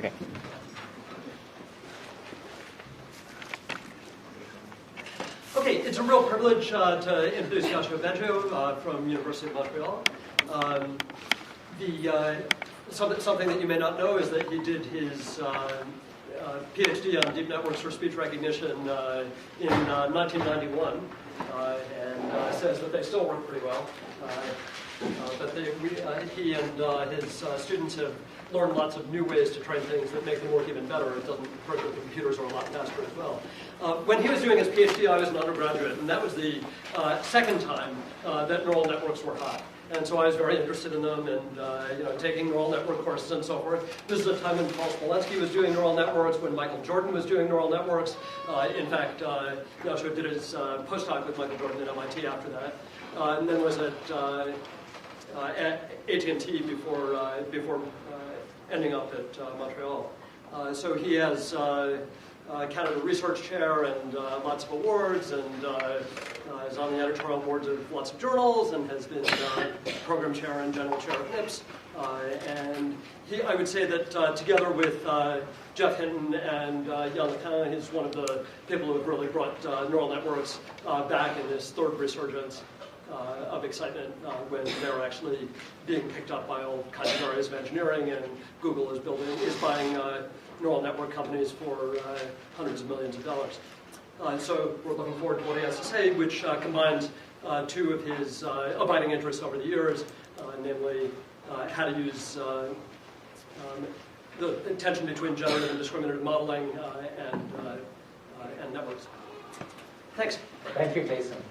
Okay. Okay, it's a real privilege to introduce Yoshua Bengio from University of Montreal. Something that you may not know is that he did his PhD on deep networks for speech recognition in 1991, and says that they still work pretty well. But he and his students have learned lots of new ways to train things that make them work even better. It doesn't hurt that the computers are a lot faster as well. When he was doing his PhD, I was an undergraduate, and that was the second time that neural networks were hot. And so I was very interested in them and taking neural network courses and so forth. This is a time when Paul Smolensky was doing neural networks, when Michael Jordan was doing neural networks. In fact, Yoshua did his postdoc with Michael Jordan at MIT after that. And then was at AT&T before ending up at Montreal. So he has Canada Research Chair and lots of awards, and is on the editorial boards of lots of journals, and has been program chair and general chair of NIPS. And I would say that together with Jeff Hinton and Yann LeCun, he's one of the people who have really brought neural networks back in this third resurgence of excitement when they're actually being picked up by all kinds of areas of engineering, and Google is buying neural network companies for hundreds of millions of dollars. So we're looking forward to what he has to say, which combines two of his abiding interests over the years, namely how to use the tension between generative and discriminative modeling and networks. Thanks. Thank you, Jason.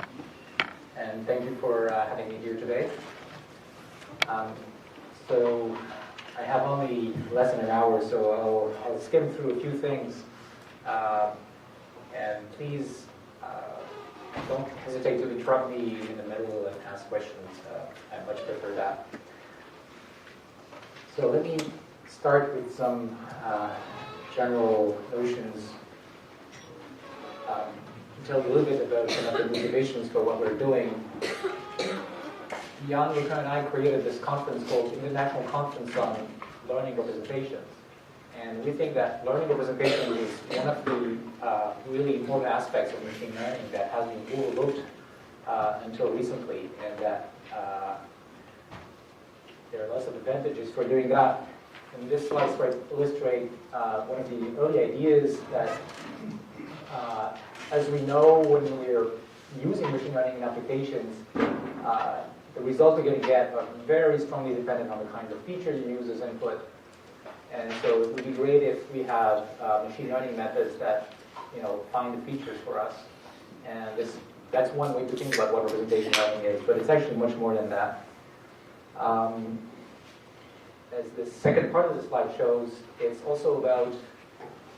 And thank you for having me here today. So I have only less than an hour, so I'll skim through a few things. And please don't hesitate to interrupt me in the middle and ask questions. I much prefer that. So let me start with some general notions. Tell you a little bit about some of the motivations for what we're doing. Yann LeCun and I created this conference called International Conference on Learning Representations. And we think that learning representation is one of the really important aspects of machine learning that has been overlooked until recently, and that there are lots of advantages for doing that. And this slide illustrates one of the early ideas that as we know, when we're using machine learning in applications, the results you're going to get are very strongly dependent on the kind of feature you use as input. And so it would be great if we have machine learning methods that find the features for us. And that's one way to think about what representation learning is, but it's actually much more than that. As the second part of the slide shows, it's also about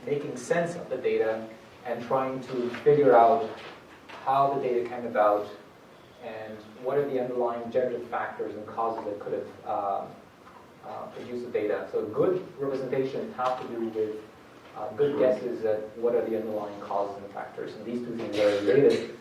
making sense of the data and trying to figure out how the data came about and what are the underlying generative factors and causes that could have produced the data. So good representation have to do with good guesses at what are the underlying causes and factors. And these two things are related.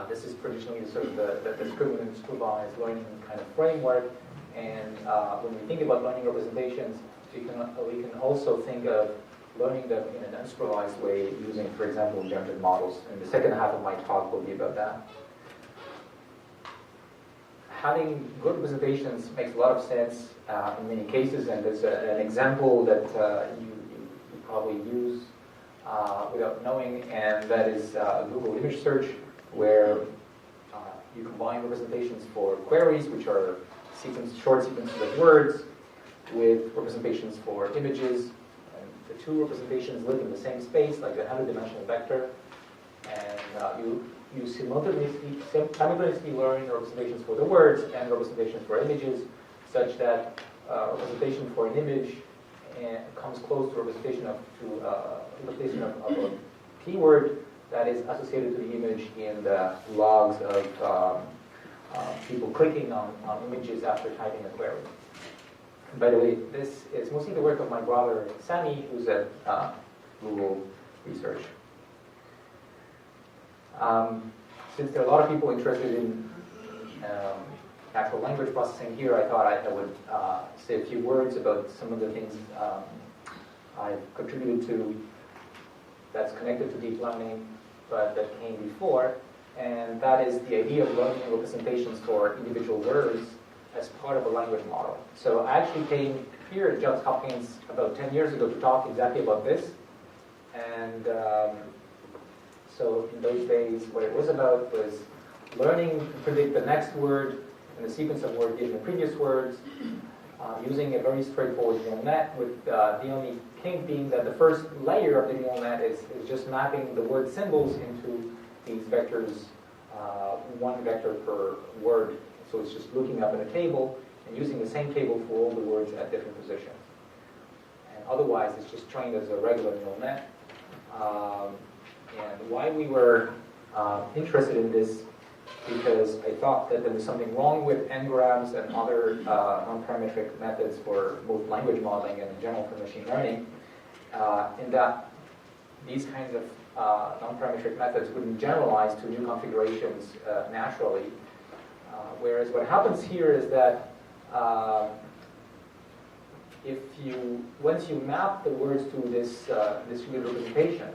This is traditionally sort of the discriminant supervised learning kind of framework. And when we think about learning representations, we can also think of learning them in an unsupervised way using, for example, generative models. And the second half of my talk will be about that. Having good representations makes a lot of sense in many cases, and there's an example that you probably use without knowing, and that is Google image search, where you combine representations for queries, which are short sequences of words, with representations for images. The two representations live in the same space, like a 100-dimensional vector, and you simultaneously learn representations for the words and representations for images, such that representation for an image comes close to representation of a keyword that is associated to the image in the logs of people clicking on images after typing a query. By the way, this is mostly the work of my brother, Sami, who's at Google Research. Since there are a lot of people interested in natural language processing here, I thought I would say a few words about some of the things I've contributed to that's connected to deep learning, but that came before, and that is the idea of learning representations for individual words as part of a language model. So I actually came here at Johns Hopkins about 10 years ago to talk exactly about this, and so in those days what it was about was learning to predict the next word and the sequence of words given the previous words, using a very straightforward neural net, with the only kink being that the first layer of the neural net is just mapping the word symbols into these vectors, one vector per word. So it's just looking up in a table and using the same table for all the words at different positions. And otherwise, it's just trained as a regular neural net. And why we were interested in this, because I thought that there was something wrong with n-grams and other non-parametric methods for both language modeling and in general for machine learning, in that these kinds of non-parametric methods wouldn't generalize to new configurations naturally. Whereas what happens here is that once you map the words to this distributed representation,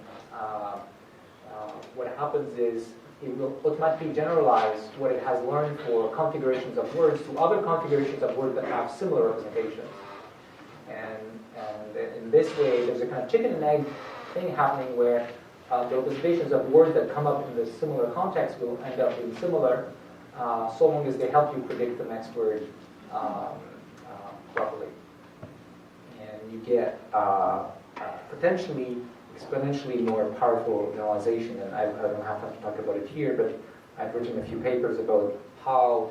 what happens is it will automatically generalize what it has learned for configurations of words to other configurations of words that have similar representations. And in this way, there's a kind of chicken and egg thing happening where the representations of words that come up in the similar context will end up being similar, so long as they help you predict the next word properly. And you get potentially exponentially more powerful generalization, and I don't have time to talk about it here, but I've written a few papers about how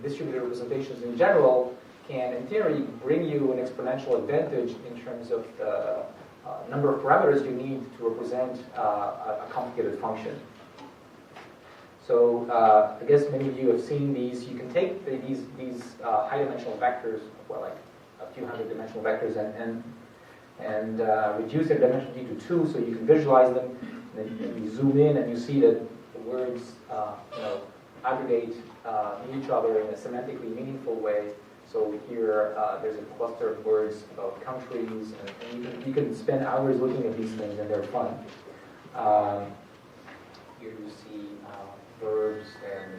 distributed representations in general can, in theory, bring you an exponential advantage in terms of the number of parameters you need to represent a complicated function. So I guess many of you have seen these. You can take these high-dimensional vectors, well, like a few hundred dimensional vectors, and reduce their dimensionality to 2, so you can visualize them. And then you zoom in and you see that the words aggregate in each other in a semantically meaningful way. So here there's a cluster of words about countries, and you can spend hours looking at these things, and they're fun. Here you see verbs and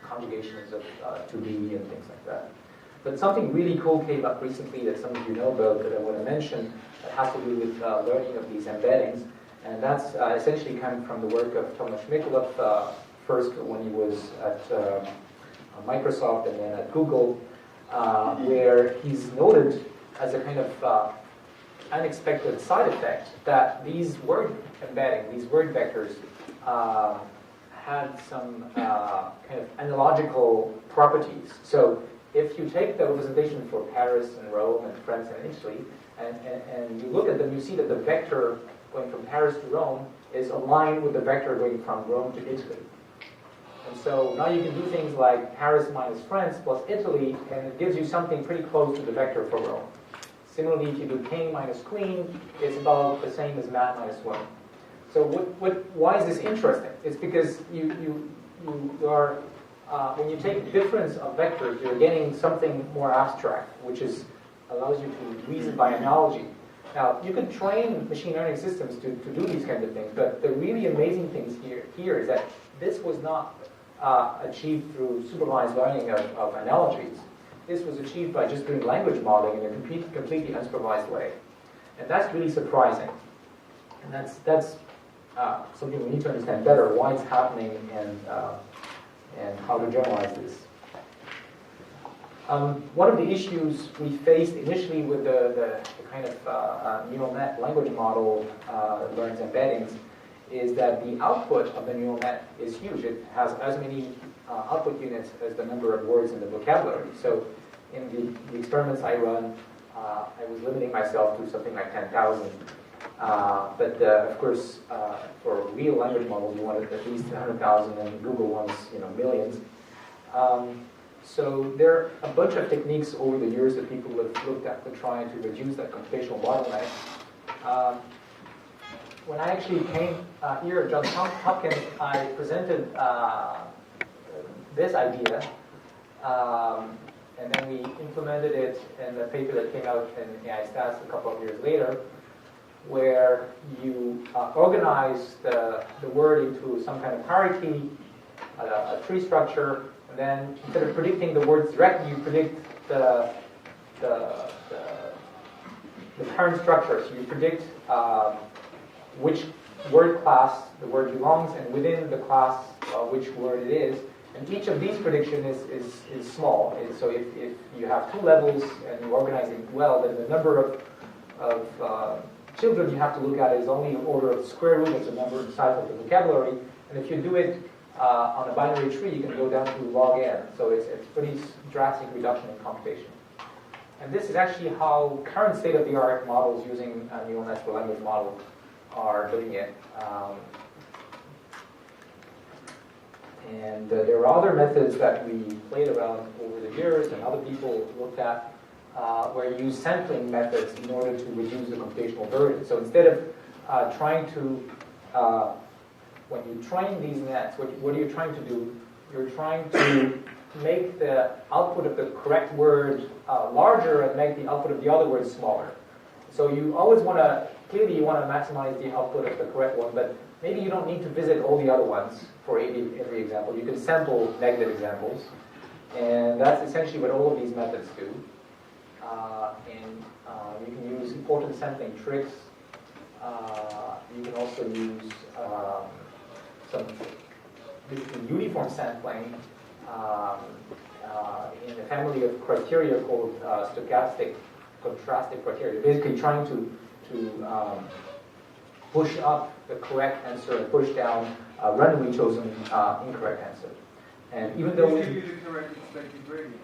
conjugations of to be and things like that. But something really cool came up recently that some of you know about that I want to mention that has to do with learning of these embeddings. And that's essentially coming from the work of Tomasz Mikulov, first when he was at Microsoft and then at Google, where he's noted as a kind of unexpected side effect that these word embedding, these word vectors, had some kind of analogical properties. So if you take the representation for Paris and Rome and France and Italy, and you look at them, you see that the vector going from Paris to Rome is aligned with the vector going from Rome to Italy. And so now you can do things like Paris minus France plus Italy, and it gives you something pretty close to the vector for Rome. Similarly, if you do king minus queen, it's about the same as man minus woman. So why is this interesting? It's because you are, when you take difference of vectors, you're getting something more abstract, which allows you to reason by analogy. Now, you can train machine learning systems to do these kinds of things, but the really amazing things here is that this was not achieved through supervised learning of analogies. This was achieved by just doing language modeling in a completely unsupervised way. And that's really surprising. And that's something we need to understand better, why it's happening and how to generalize this. One of the issues we faced initially with the kind of neural net language model that learns embeddings is that the output of the neural net is huge. It has as many output units as the number of words in the vocabulary. So in the experiments I run, I was limiting myself to something like 10,000. But of course, for real language models, you wanted at least 100,000, and Google wants millions. So there are a bunch of techniques over the years that people have looked at to try to reduce that computational bottleneck. When I actually came here at Johns Hopkins, I presented this idea, and then we implemented it in the paper that came out in AI Stats a couple of years later, where you organize the word into some kind of hierarchy, a tree structure, and then instead of predicting the words directly, you predict the parent structure. So you predict which word class the word belongs, and within the class which word it is. And each of these predictions is small. And so if you have two levels and you organize it well, then the number of children you have to look at is only an order of the square root of the number and size of the vocabulary. And if you do it on a binary tree, you can go down to log n. So it's pretty drastic reduction in computation. And this is actually how current state-of-the-art models using a neural natural language model are doing it. And there are other methods that we played around over the years and other people looked at where you use sampling methods in order to reduce the computational burden. So instead of trying to, when you train these nets, what are you trying to do? You're trying to make the output of the correct word larger and make the output of the other word smaller. So you always want to, clearly you want to maximize the output of the correct one, but maybe you don't need to visit all the other ones for every example. You can sample negative examples, and that's essentially what all of these methods do. You can use important sampling tricks. You can also use some uniform sampling in a family of criteria called stochastic contrastive criteria. Basically trying to push up the correct answer and push down a randomly chosen incorrect answer. And even though you use the correct expected gradient.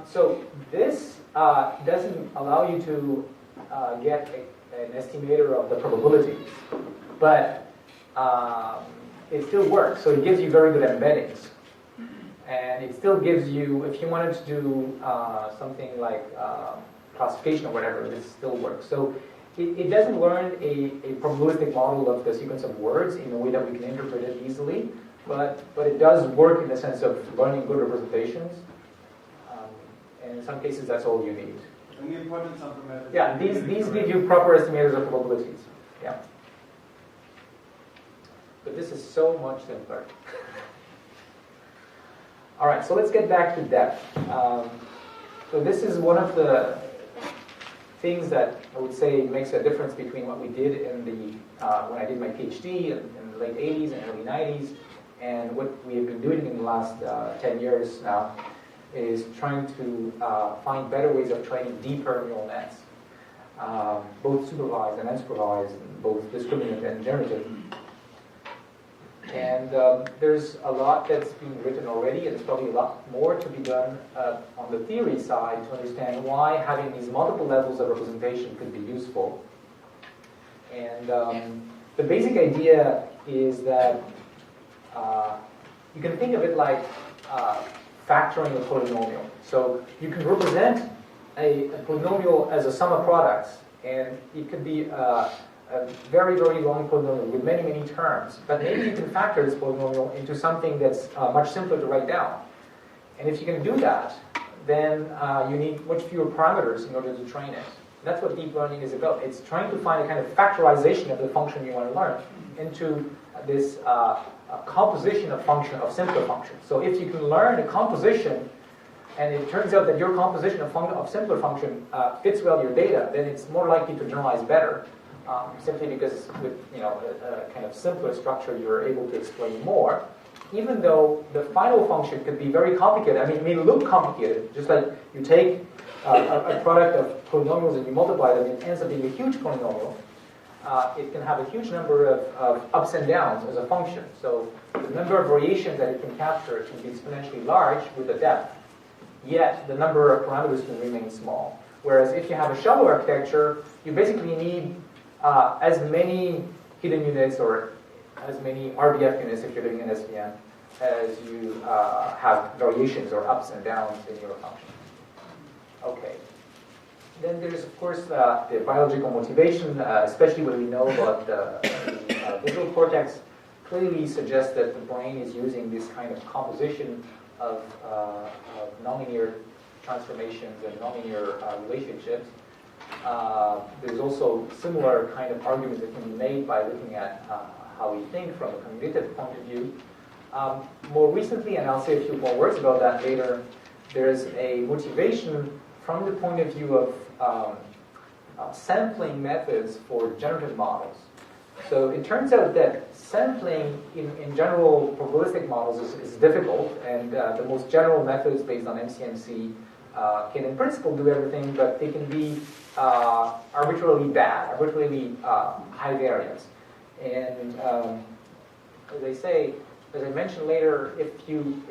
So this doesn't allow you to get an estimator of the probabilities, but it still works. So it gives you very good embeddings. And it still gives you, if you wanted to do something like classification or whatever, this still works. So it doesn't learn a probabilistic model of the sequence of words in a way that we can interpret it easily, but it does work in the sense of learning good representations. And in some cases, that's all you need. And the importance of the method. Yeah, these give you proper estimators of probabilities. Yeah. But this is so much simpler. All right, so let's get back to depth. So this is one of the things that I would say makes a difference between what we did in the when I did my PhD in the late 80s and early 90s and what we have been doing in the last 10 years now is trying to find better ways of training deeper neural nets, both supervised and unsupervised, both discriminant and generative. And there's a lot that's being written already, and there's probably a lot more to be done on the theory side to understand why having these multiple levels of representation could be useful. And the basic idea is that you can think of it like factoring a polynomial. So you can represent a polynomial as a sum of products, and it could be a very, very long polynomial with many, many terms. But maybe you can factor this polynomial into something that's much simpler to write down. And if you can do that, then you need much fewer parameters in order to train it. That's what deep learning is about. It's trying to find a kind of factorization of the function you want to learn into this composition of simpler functions. So if you can learn a composition, and it turns out that your composition of simpler function fits well your data, then it's more likely to generalize better. Simply because with a kind of simpler structure, you're able to explain more, even though the final function could be very complicated. I mean, it may look complicated, just like you take a product of polynomials and you multiply them, it ends up being a huge polynomial. It can have a huge number of ups and downs as a function. So the number of variations that it can capture can be exponentially large with the depth, yet the number of parameters can remain small. Whereas if you have a shallow architecture, you basically need as many hidden units or as many RBF units if you're doing an SVM as you have variations or ups and downs in your function. Okay. Then there's, of course, the biological motivation, especially when we know about the visual cortex, clearly suggests that the brain is using this kind of composition of nonlinear transformations and nonlinear relationships. There's also similar kind of arguments that can be made by looking at how we think from a cognitive point of view. More recently, and I'll say a few more words about that later, there's a motivation from the point of view of sampling methods for generative models. So it turns out that sampling in general probabilistic models is difficult, and the most general methods based on MCMC can in principle do everything, but they can be arbitrarily bad, arbitrarily high variance. And as I mentioned later, if you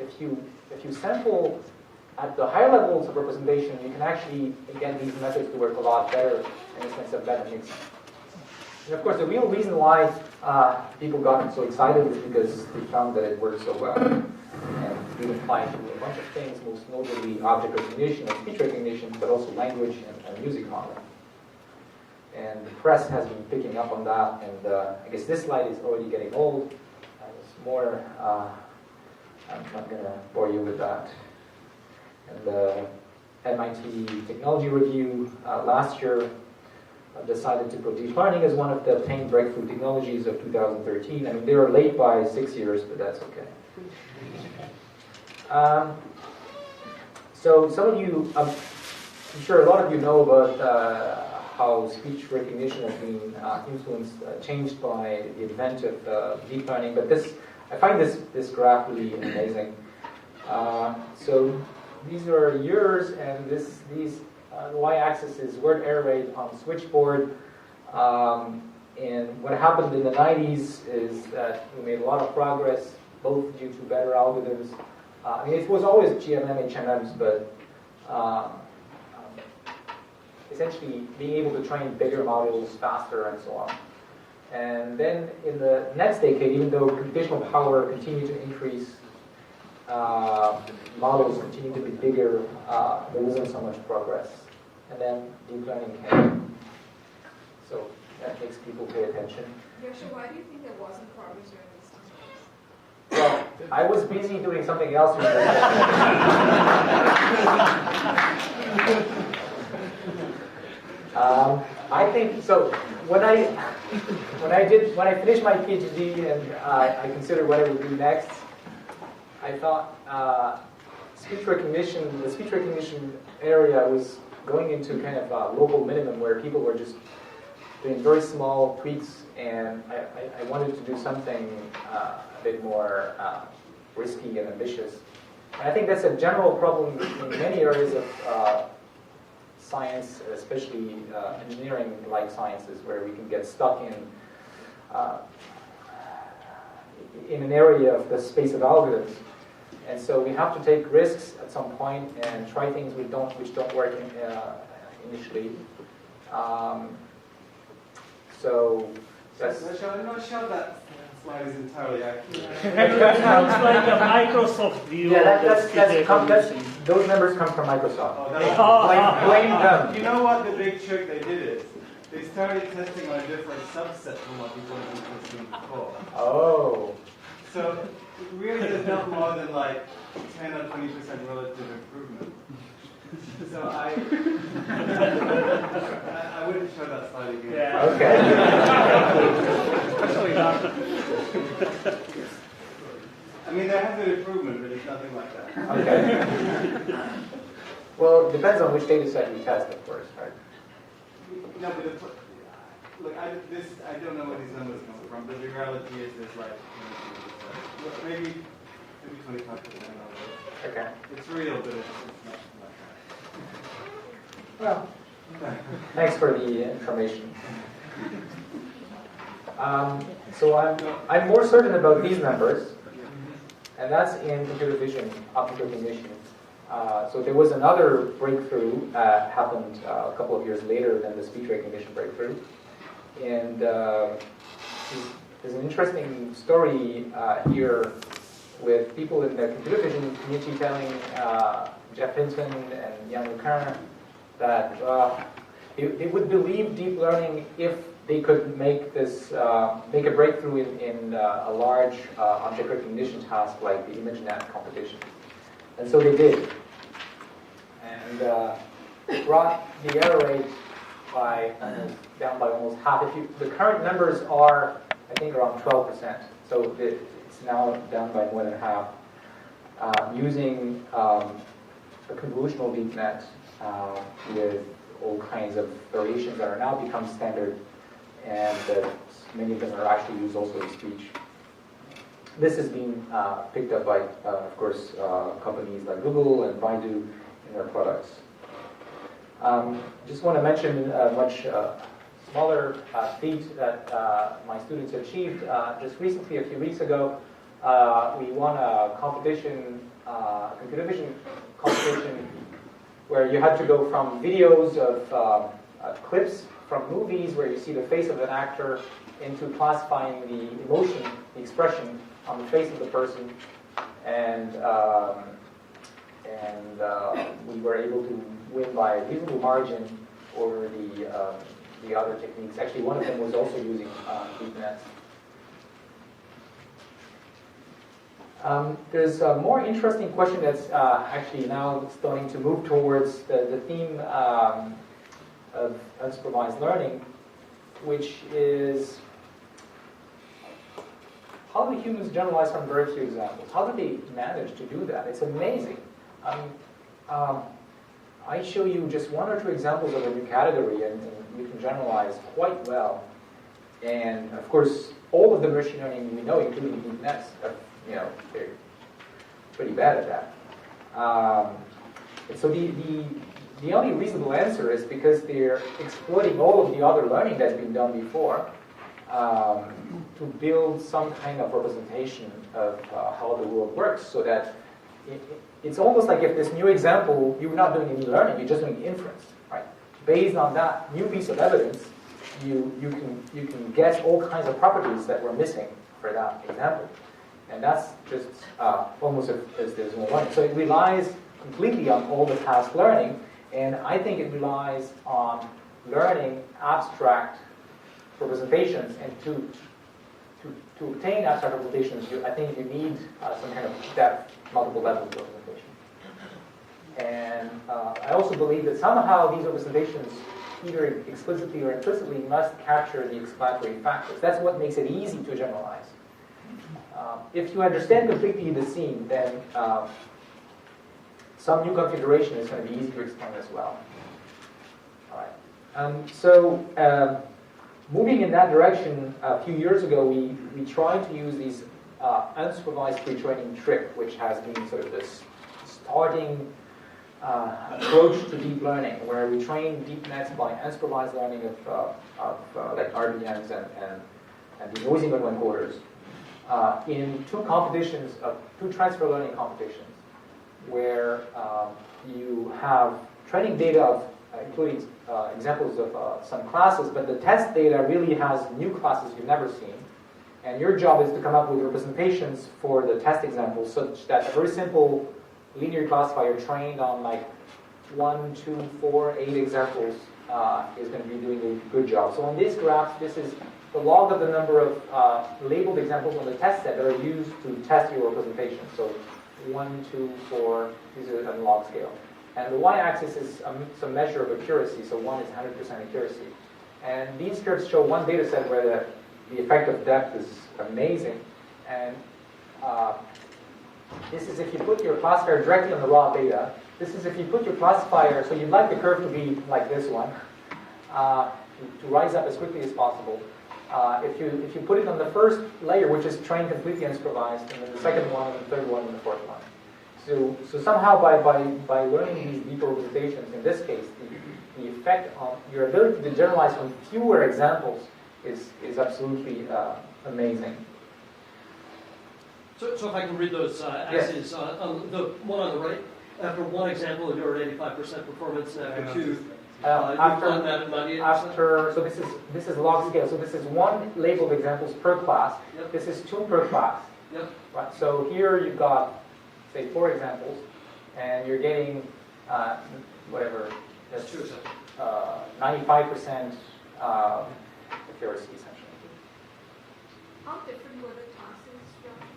sample at the higher levels of representation, you can actually, again, these methods to work a lot better in the sense of better mixing. And of course, the real reason why people got so excited is because they found that it worked so well. And it applied to a bunch of things, most notably object recognition and speech recognition, but also language and music modeling. And the press has been picking up on that, and I guess this slide is already getting old. It's more, I'm not going to bore you with that. And the MIT Technology Review last year decided to put deep learning as one of the 10 breakthrough technologies of 2013. I mean, they were late by 6 years, but that's okay. So some of you, I'm sure a lot of you know about how speech recognition has been influenced, changed by the advent of deep learning, but I find this graph really amazing. So these are years, and the y-axis is word error rate on switchboard. And what happened in the 90s is that we made a lot of progress, both due to better algorithms. I mean, it was always GMM, HMMs, but essentially being able to train bigger models faster and so on. And then in the next decade, even though computational power continued to increase, models continued to be bigger, there wasn't so much progress. And then deep learning came. So that makes people pay attention. Yoshua, why do you think there wasn't progress during these times? Well, I was busy doing something else. I think so. When I finished my PhD and I considered what I would do next, I thought the speech recognition area was going into kind of a local minimum where people were just doing very small tweaks, and I wanted to do something a bit more risky and ambitious. And I think that's a general problem in many areas of science, especially engineering-like sciences, where we can get stuck in an area of the space of algorithms. And so we have to take risks at some point and try things which don't work initially. So that's. I'm not sure that slide is entirely accurate. It sounds like a Microsoft view. Yeah, those numbers come from Microsoft. Blame them. You know what the big trick they did is? They started testing on a different subset from what people had been testing before. Oh. So really there's not more than like 10 or 20% relative improvement. So I wouldn't show that slide again. Yeah. Okay. I mean, there has been improvement, but it's nothing like that. Okay. Well, it depends on which data set you test, of course, right? No, but look, I don't know where these numbers come from, but the reality is there's like maybe 25% of it. Okay. It's real, but it's not like Well, thanks for the information. So I'm more certain about these numbers, and that's in computer vision, object recognition. So there was another breakthrough happened a couple of years later than the speech recognition breakthrough, and there's an interesting story here with people in the computer vision community telling Jeff Hinton and Yann LeCun that they would believe deep learning if they could make a breakthrough in a large object recognition task like the ImageNet competition. And so they did. And and brought the error rate down by almost half. The current numbers are, I think, around 12%. So it's now down by more than half. Using a convolutional deep net with all kinds of variations that are now become standard, and many of them are actually used also in speech. This has been picked up by, of course, companies like Google and Baidu in their products. Just want to mention a much smaller feat that my students achieved just recently, a few weeks ago. We won a competition, computer vision competition, where you had to go from videos of clips from movies where you see the face of an actor into classifying the emotion, the expression on the face of the person, and we were able to win by a reasonable margin over the other techniques. Actually, one of them was also using deep nets. There's a more interesting question that's actually now starting to move towards the theme of unsupervised learning, which is, how do humans generalize from very few examples? How do they manage to do that? It's amazing. I show you just one or two examples of a new category, and you can generalize quite well. And of course, all of the machine learning we know, including deep nets, they're pretty bad at that. So the only reasonable answer is because they're exploiting all of the other learning that's been done before to build some kind of representation of how the world works, so that it's almost like if this new example, you're not doing any learning, you're just doing inference, right? Based on that new piece of evidence, you can guess all kinds of properties that were missing for that example. And that's just almost as there's no learning. So it relies completely on all the past learning, and I think it relies on learning abstract representations. And to obtain abstract representations, I think you need some kind of depth, multiple levels of representation. And I also believe that somehow these representations, either explicitly or implicitly, must capture the explanatory factors. That's what makes it easy to generalize. If you understand completely the scene, then some new configuration is going to be easy to explain as well. All right. So moving in that direction, a few years ago, we tried to use these unsupervised pre-training trick, which has been sort of this starting approach to deep learning, where we train deep nets by unsupervised learning of like RBMs and the noisy minimal encoders. In two transfer learning competitions, where you have training data of, including examples of some classes, but the test data really has new classes you've never seen. And your job is to come up with representations for the test examples, such that a very simple linear classifier trained on like 1, 2, 4, 8 examples is going to be doing a good job. So on this graph, this is the log of the number of labeled examples on the test set that are used to test your representation. So 1, 2, 4, these are on log scale. And the y-axis is some measure of accuracy, so 1 is 100% accuracy. And these curves show one data set where the effect of depth is amazing. And this is if you put your classifier directly on the raw data. This is if you put your classifier, so you'd like the curve to be like this one, to rise up as quickly as possible. If you put it on the first layer, which is trained completely unsupervised, and then the second one, and the third one, and the fourth one. So somehow by learning these deeper representations, in this case, the effect on your ability to generalize from fewer examples is absolutely amazing. So if I can read those axes, yes. The one on the right, after one example, you're at 85% performance, and after two, after you've done that at 98%. so this is log scale. So this is one labeled examples per class. Yep. This is 2 per class. Yep. Right. So here you've got, say, 4 examples, and you're getting whatever. That's 2 examples. 95% accuracy, essentially. How different were the classes, Joshua?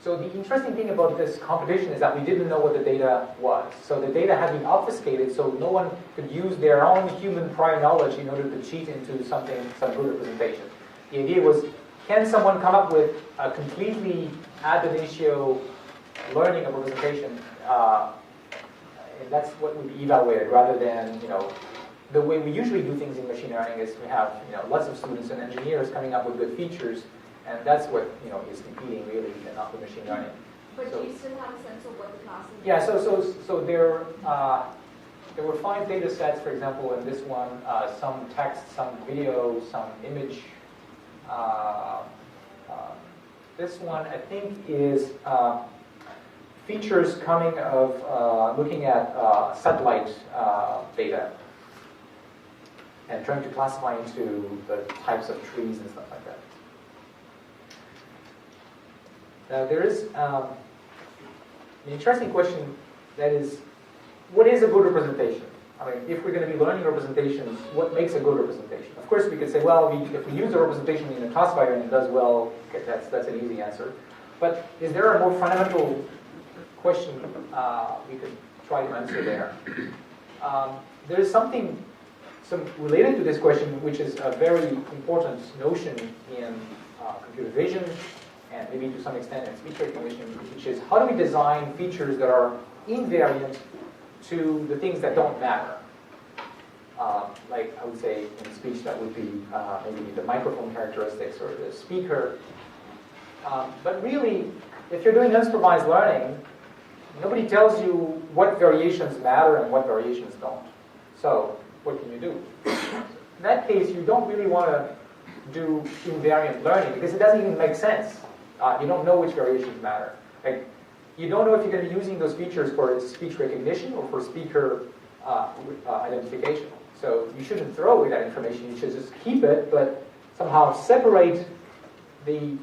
So the interesting thing about this competition is that we didn't know what the data was. So the data had been obfuscated, so no one could use their own human prior knowledge in order to cheat into some good representation. The idea was, can someone come up with a completely ad initio learning of representation? And that's what would be evaluated, rather than, the way we usually do things in machine learning is we have, lots of students and engineers coming up with good features, and that's what, is competing really, and not the machine learning. But do you still have a sense of what the class is? Yeah, so there were 5 data sets, for example, in this one, some text, some video, some image. This one, I think, is features coming of looking at satellite data and trying to classify into the types of trees and stuff like that. There is an interesting question that is, what is a good representation? I mean, if we're going to be learning representations, what makes a good representation? Of course, we could say, well, if we use a representation in a classifier and it does well, okay, that's an easy answer. But is there a more fundamental question we could try to answer there? There is something related to this question, which is a very important notion in computer vision, and maybe to some extent in speech recognition, which is how do we design features that are invariant to the things that don't matter? Like I would say in speech, that would be maybe the microphone characteristics or the speaker. But really, if you're doing unsupervised learning, nobody tells you what variations matter and what variations don't. So what can you do? In that case, you don't really want to do invariant learning because it doesn't even make sense. You don't know which variations matter. Like, you don't know if you're going to be using those features for speech recognition or for speaker identification. So you shouldn't throw away that information. You should just keep it, but somehow separate the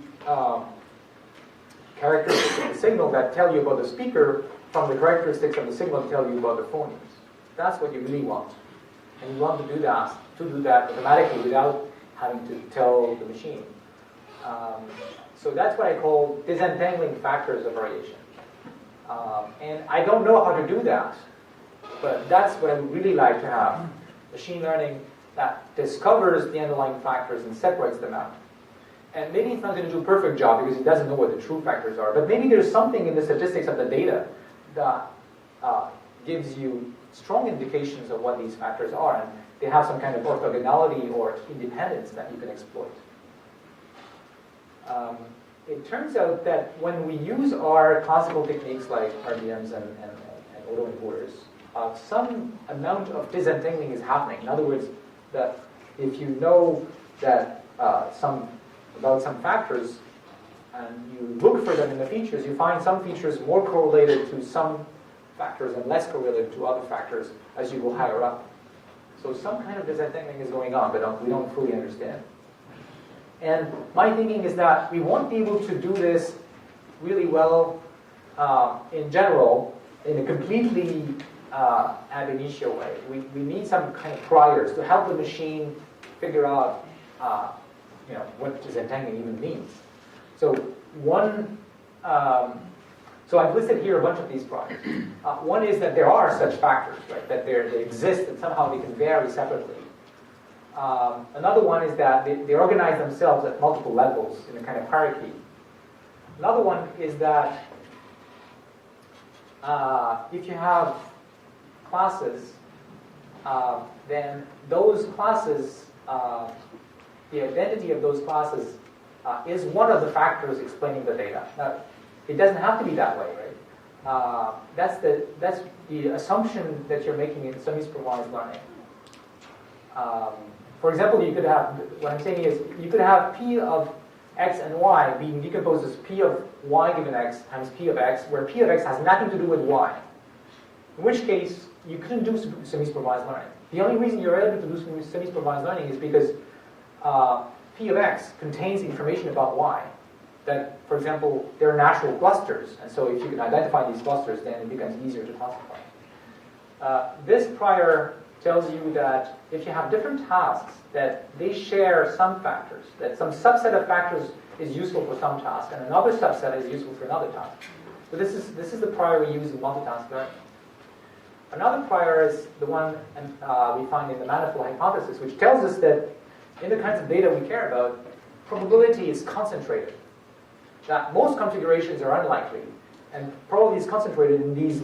characteristics of the signal that tell you about the speaker from the characteristics of the signal that tell you about the phonemes. That's what you really want. And you want to do that automatically without having to tell the machine. So that's what I call disentangling factors of variation. And I don't know how to do that, but that's what I would really like to have. Machine learning that discovers the underlying factors and separates them out. And maybe it's not going to do a perfect job because it doesn't know what the true factors are, but maybe there's something in the statistics of the data that gives you strong indications of what these factors are, and they have some kind of orthogonality or independence that you can exploit. It turns out that when we use our classical techniques like RDMs and autoencoders, some amount of disentangling is happening. In other words, that if you know that about some factors and you look for them in the features, you find some features more correlated to some factors and less correlated to other factors as you go higher up. So some kind of disentangling is going on, but we don't fully understand. And my thinking is that we won't be able to do this really well in general in a completely ab initio way. We need some kind of priors to help the machine figure out what disentangling even means. So so I've listed here a bunch of these priors. One is that there are such factors, right? That they exist and somehow they can vary separately. Another one is that they organize themselves at multiple levels in a kind of hierarchy. Another one is that if you have classes, then those classes, the identity of those classes is one of the factors explaining the data. Now, it doesn't have to be that way, right? That's the assumption that you're making in semi-supervised learning. For example, you could have, what I'm saying is, you could have P of x and y being decomposed as P of y given x times P of x, where P of x has nothing to do with y. In which case, you couldn't do semi-supervised learning. The only reason you're able to do semi-supervised learning is because P of x contains information about y. That, for example, there are natural clusters, and so if you can identify these clusters, then it becomes easier to classify. This prior tells you that if you have different tasks, that they share some factors, that some subset of factors is useful for some task, and another subset is useful for another task. So this is the prior we use in multitask learning. Another prior is the one we find in the manifold hypothesis, which tells us that in the kinds of data we care about, probability is concentrated. That most configurations are unlikely, and probability is concentrated in these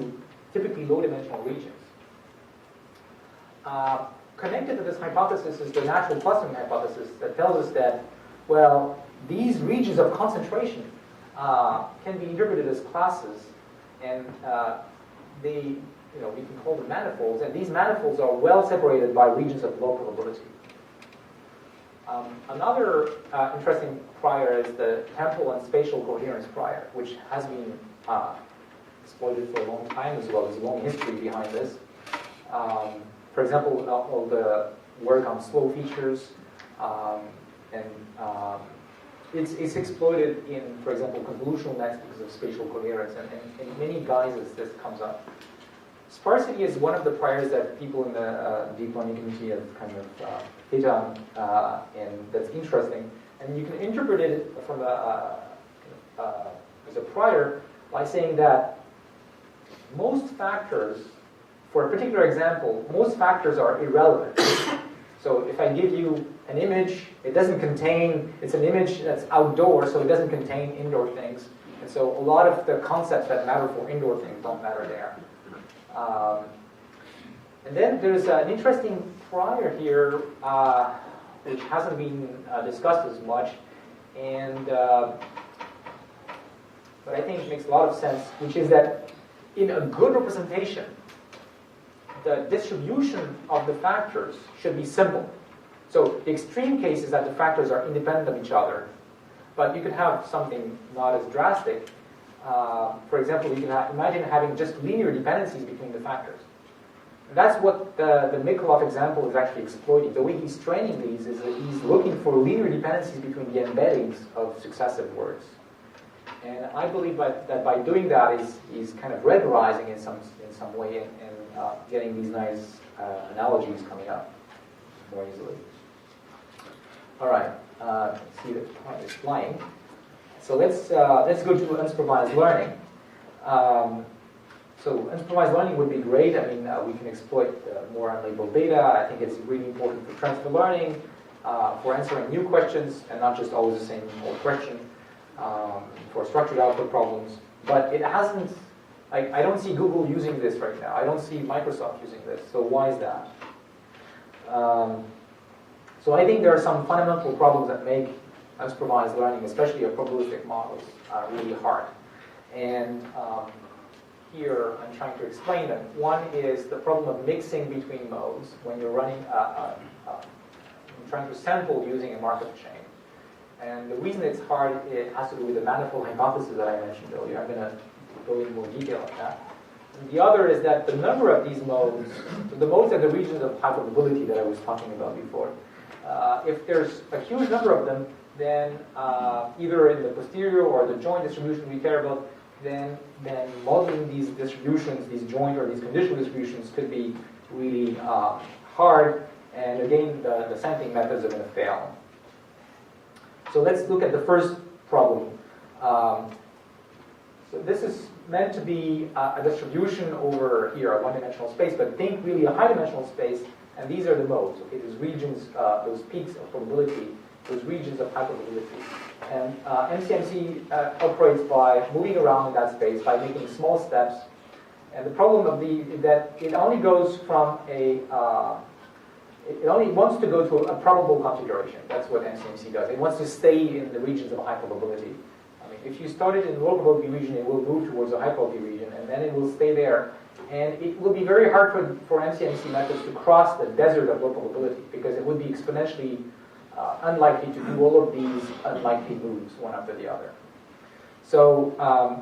typically low-dimensional regions. Connected to this hypothesis is the natural clustering hypothesis that tells us that, well, these regions of concentration can be interpreted as classes, and we can call them manifolds, and these manifolds are well separated by regions of low probability. Another interesting prior is the temporal and spatial coherence prior, which has been exploited for a long time, as well as a long history behind this. For example, all the work on slow features, it's exploited in, for example, convolutional nets because of spatial coherence, and in many guises this comes up. Sparsity is one of the priors that people in the deep learning community have kind of hit on, and that's interesting. And you can interpret it from as a prior by saying that most factors, for a particular example, most factors are irrelevant. So if I give you an image, it's an image that's outdoor, so it doesn't contain indoor things. And so a lot of the concepts that matter for indoor things don't matter there. And then there's an interesting prior here, which hasn't been discussed as much, but I think it makes a lot of sense, which is that in a good representation, the distribution of the factors should be simple. So the extreme case is that the factors are independent of each other, but you could have something not as drastic. For example, you can imagine having just linear dependencies between the factors. And that's what the Mikolov example is actually exploiting. The way he's training these is that he's looking for linear dependencies between the embeddings of successive words. And I believe that by doing that, he's kind of regularizing in some way and getting these nice analogies coming up more easily. All right, see the time is flying. So let's go to unsupervised learning. So unsupervised learning would be great. I mean, we can exploit more unlabeled data. I think it's really important for transfer learning, for answering new questions, and not just always the same old question, for structured output problems. But it hasn't, I don't see Google using this right now. I don't see Microsoft using this. So why is that? So I think there are some fundamental problems that make unsupervised learning, especially of probabilistic models, really hard. And here I'm trying to explain them. One is the problem of mixing between modes when you're running, trying to sample using a Markov chain. And the reason it's hard, it has to do with the manifold hypothesis that I mentioned earlier. I'm going to go into more detail on that. And the other is that the number of these modes, so the modes are the regions of high probability that I was talking about before. If there's a huge number of them, then either in the posterior or the joint distribution we care about, then modeling these distributions, these joint or these conditional distributions could be really hard, and again, the sampling methods are going to fail. So let's look at the first problem. So this is meant to be a distribution over here, a one-dimensional space, but think really a high-dimensional space, and these are the modes, okay, those regions, those peaks of probability, those regions of high probability. And MCMC operates by moving around in that space, by making small steps. And the problem is that it only goes from it only wants to go to a probable configuration. That's what MCMC does. It wants to stay in the regions of high probability. I mean, if you start it in the low probability region, it will move towards the high probability region, and then it will stay there. And it will be very hard for MCMC methods to cross the desert of low probability, because it would be exponentially unlikely to do all of these unlikely moves one after the other. So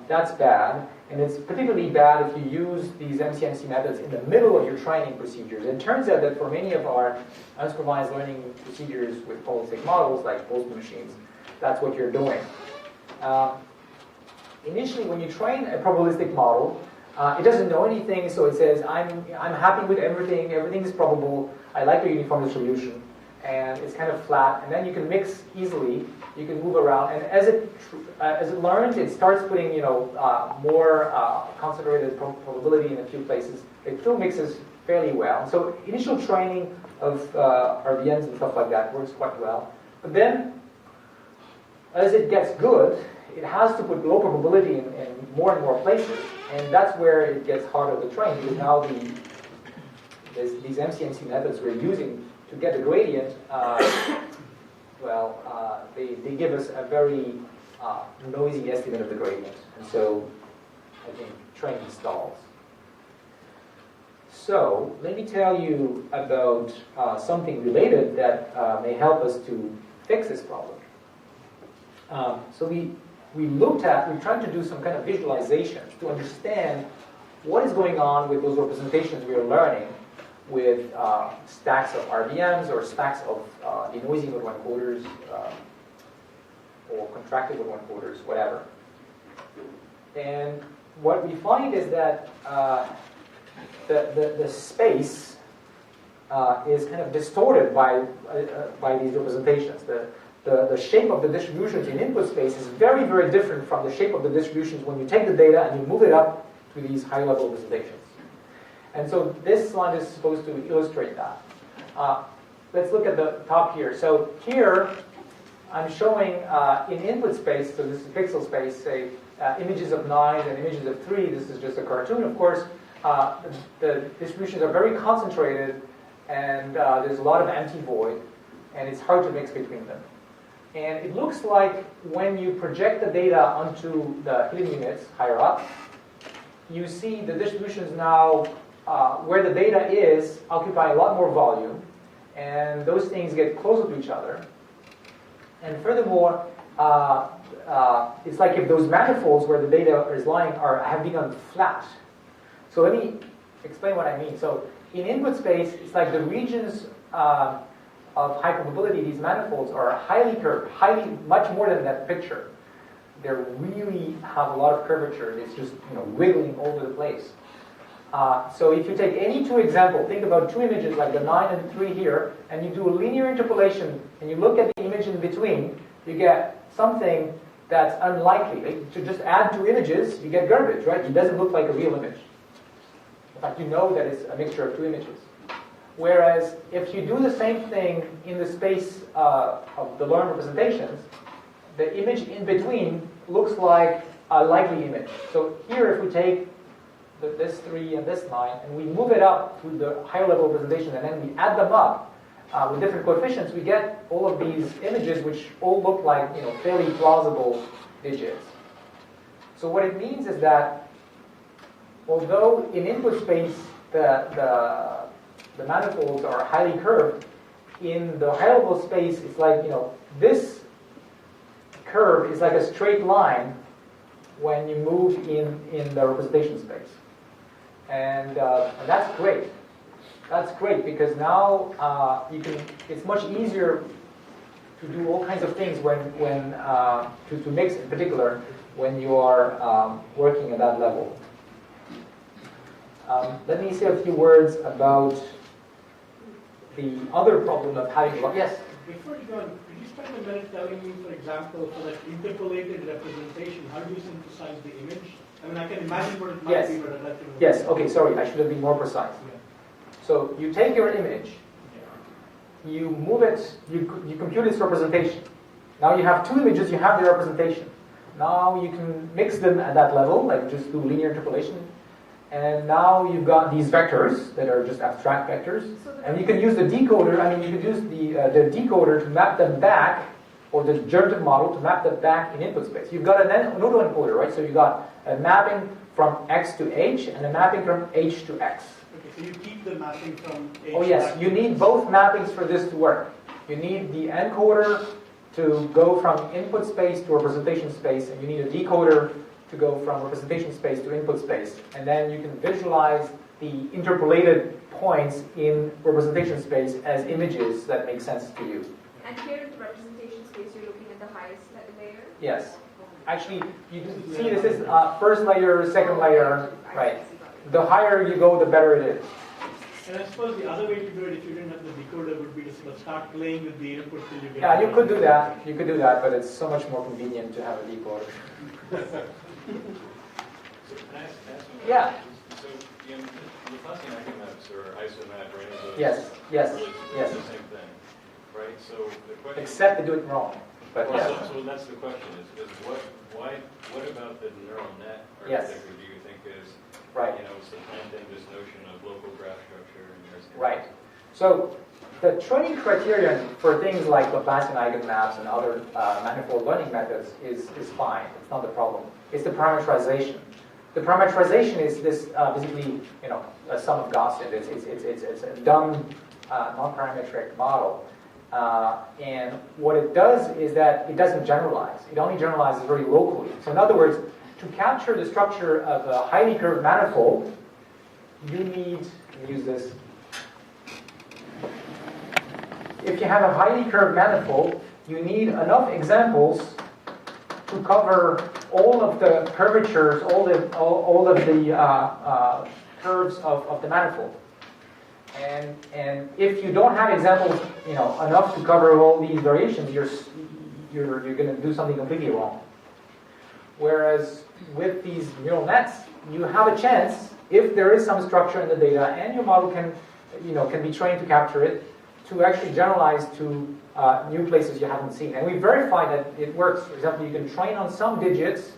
that's bad, and it's particularly bad if you use these MCMC methods in the middle of your training procedures. It turns out that for many of our unsupervised learning procedures with probabilistic models, like Boltzmann machines, that's what you're doing. Initially, when you train a probabilistic model, it doesn't know anything, so it says, I'm happy with everything is probable, I like the uniform distribution. and it's kind of flat, and then you can mix easily. You can move around, and as it learns, it starts putting more concentrated probability in a few places. It still mixes fairly well. So initial training of RVMs and stuff like that works quite well. But then, as it gets good, it has to put low probability in more and more places, and that's where it gets harder to train, because now these MCMC methods we're using to get the gradient, they give us a very noisy estimate of the gradient, and so I think training stalls. So let me tell you about something related that may help us to fix this problem. So we're trying to do some kind of visualizations to understand what is going on with those representations we are learning with stacks of RVMs or stacks of denoising mode 1 coders or contracted mode 1 coders, whatever. And what we find is that the space is kind of distorted by these representations. The shape of the distributions in input space is very, very different from the shape of the distributions when you take the data and you move it up to these high-level representations. And so this slide is supposed to illustrate that. Let's look at the top here. So here, I'm showing in input space, so this is pixel space, say images of 9 and images of 3. This is just a cartoon, of course. The distributions are very concentrated, and there's a lot of empty void, and it's hard to mix between them. And it looks like when you project the data onto the hidden units higher up, you see the distributions now where the data is occupy a lot more volume, and those things get closer to each other. And furthermore, it's like if those manifolds where the data is lying have become flat. So let me explain what I mean. So in input space, it's like the regions of high probability, these manifolds are highly curved, much more than that picture. They really have a lot of curvature. It's just wiggling all over the place. So if you take any two examples, think about two images like the 9 and 3 here, and you do a linear interpolation, and you look at the image in between, you get something that's unlikely. Like, to just add two images, you get garbage, right? It doesn't look like a real image. In fact, you know that it's a mixture of two images. Whereas if you do the same thing in the space of the learned representations, the image in between looks like a likely image. So here, if we take this 3 and this 9, and we move it up to the higher level representation, and then we add them up with different coefficients, we get all of these images which all look like fairly plausible digits. So what it means is that although in input space the manifolds are highly curved, in the high level space it's like this curve is like a straight line when you move in the representation space. And that's great. That's great because now it's much easier to do all kinds of things to mix in particular when you are working at that level. Let me say a few words about the other problem of having yes? Before you go on, could you spend a minute telling me, for example, for that interpolated representation, how do you synthesize the image? I mean, I can imagine what it might be, but I'd like to know. Yes, okay, sorry, I should have been more precise. Yeah. So you take your image, you move it, you compute its representation. Now you have two images, you have the representation. Now you can mix them at that level, like just do linear interpolation. And now you've got these vectors that are just abstract vectors. And you can use the decoder, you can use the decoder to map them back, or the generative model to map them back in input space. You've got an autoencoder, right? So you've got a mapping from X to H and a mapping from H to X. Okay, so you keep the mapping from H to X. Oh yes, you need both mappings for this to work. You need the encoder to go from input space to representation space, and you need a decoder to go from representation space to input space. And then you can visualize the interpolated points in representation space as images that make sense to you. And here in the representation space, you're looking at the highest layer? Yes. Actually, you can see this is first layer, second layer, right? The higher you go, the better it is. And I suppose the other way to do it, if you didn't have the decoder, would be to sort of start playing with the input till you get. Yeah, you could do that. You could do that, but it's so much more convenient to have a decoder. So can I ask one? Yeah. So the Gaussian eigenmaps or isomat or any of those. Yes. Yes. Really, Yes. it's the same thing, right? So the question. Except they do it wrong. But Well, yeah. so that's the question: is what about the neural net Yes. architecture do you think is Right. supplanting this notion of local graph structure and there's Right. So the training criterion for things like Laplacian eigenmaps and other manifold learning methods is fine. It's not the problem. It's the parameterization. The parameterization is this basically a sum of Gaussian. It's a dumb non-parametric model. And what it does is that it doesn't generalize. It only generalizes very locally. So in other words, to capture the structure of a highly curved manifold, you need to use this. If you have a highly curved manifold, you need enough examples to cover all of the curvatures, all of the curves of the manifold. And if you don't have examples, enough to cover all these variations, you're going to do something completely wrong. Whereas with these neural nets, you have a chance, if there is some structure in the data, and your model can be trained to capture it, to actually generalize to new places you haven't seen. And we verified that it works. For example, you can train on some digits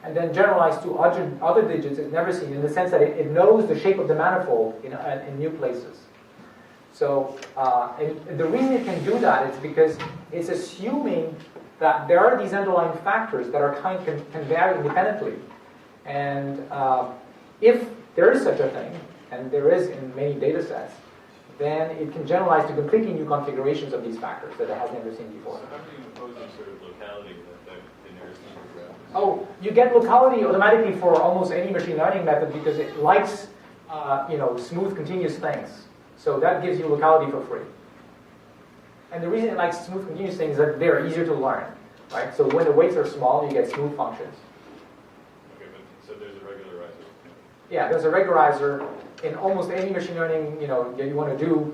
and then generalize to other digits it's never seen, in the sense that it knows the shape of the manifold in new places. So and the reason it can do that is because it's assuming that there are these underlying factors that can vary independently. And if there is such a thing, and there is in many data sets, then it can generalize to completely new configurations of these factors that it has never seen before. So how do you impose some sort of locality that the nearest graph? Oh, you get locality automatically for almost any machine learning method because it likes, smooth, continuous things. So that gives you locality for free. And the reason it likes smooth, continuous things is that they're easier to learn, right? So when the weights are small, you get smooth functions. Okay, but so there's a regularizer. Yeah, there's a regularizer. In almost any machine learning, you want to do,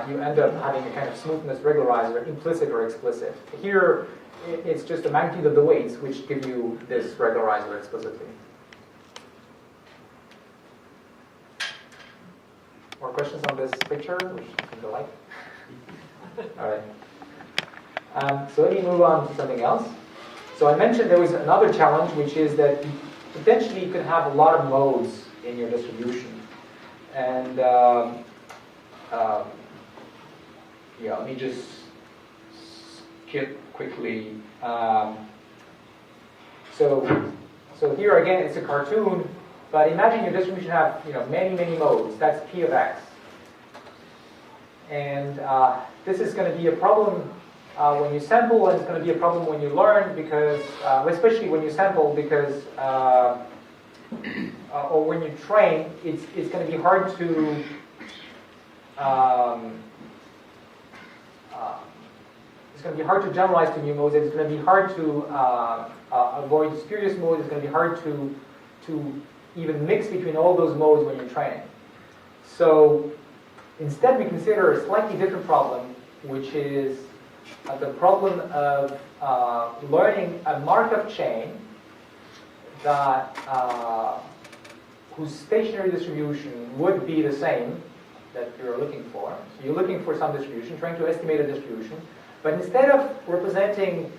you end up having a kind of smoothness regularizer, implicit or explicit. Here, it's just the magnitude of the weights which give you this regularizer explicitly. More questions on this picture, which seem to like? All right. So let me move on to something else. So I mentioned there was another challenge, which is that you potentially could have a lot of modes in your distribution. And let me just skip quickly. So here again, it's a cartoon, but imagine your distribution have many modes. That's P of X, and this is going to be a problem when you sample, and it's going to be a problem when you learn, because especially when you sample, because or when you train, it's going to be hard to it's going to be hard to generalize to new modes. It's going to be hard to avoid spurious modes. It's going to be hard to even mix between all those modes when you're training. So instead, we consider a slightly different problem, which is the problem of learning a Markov chain that whose stationary distribution would be the same that you're looking for. So you're looking for some distribution, trying to estimate a distribution, but instead of representing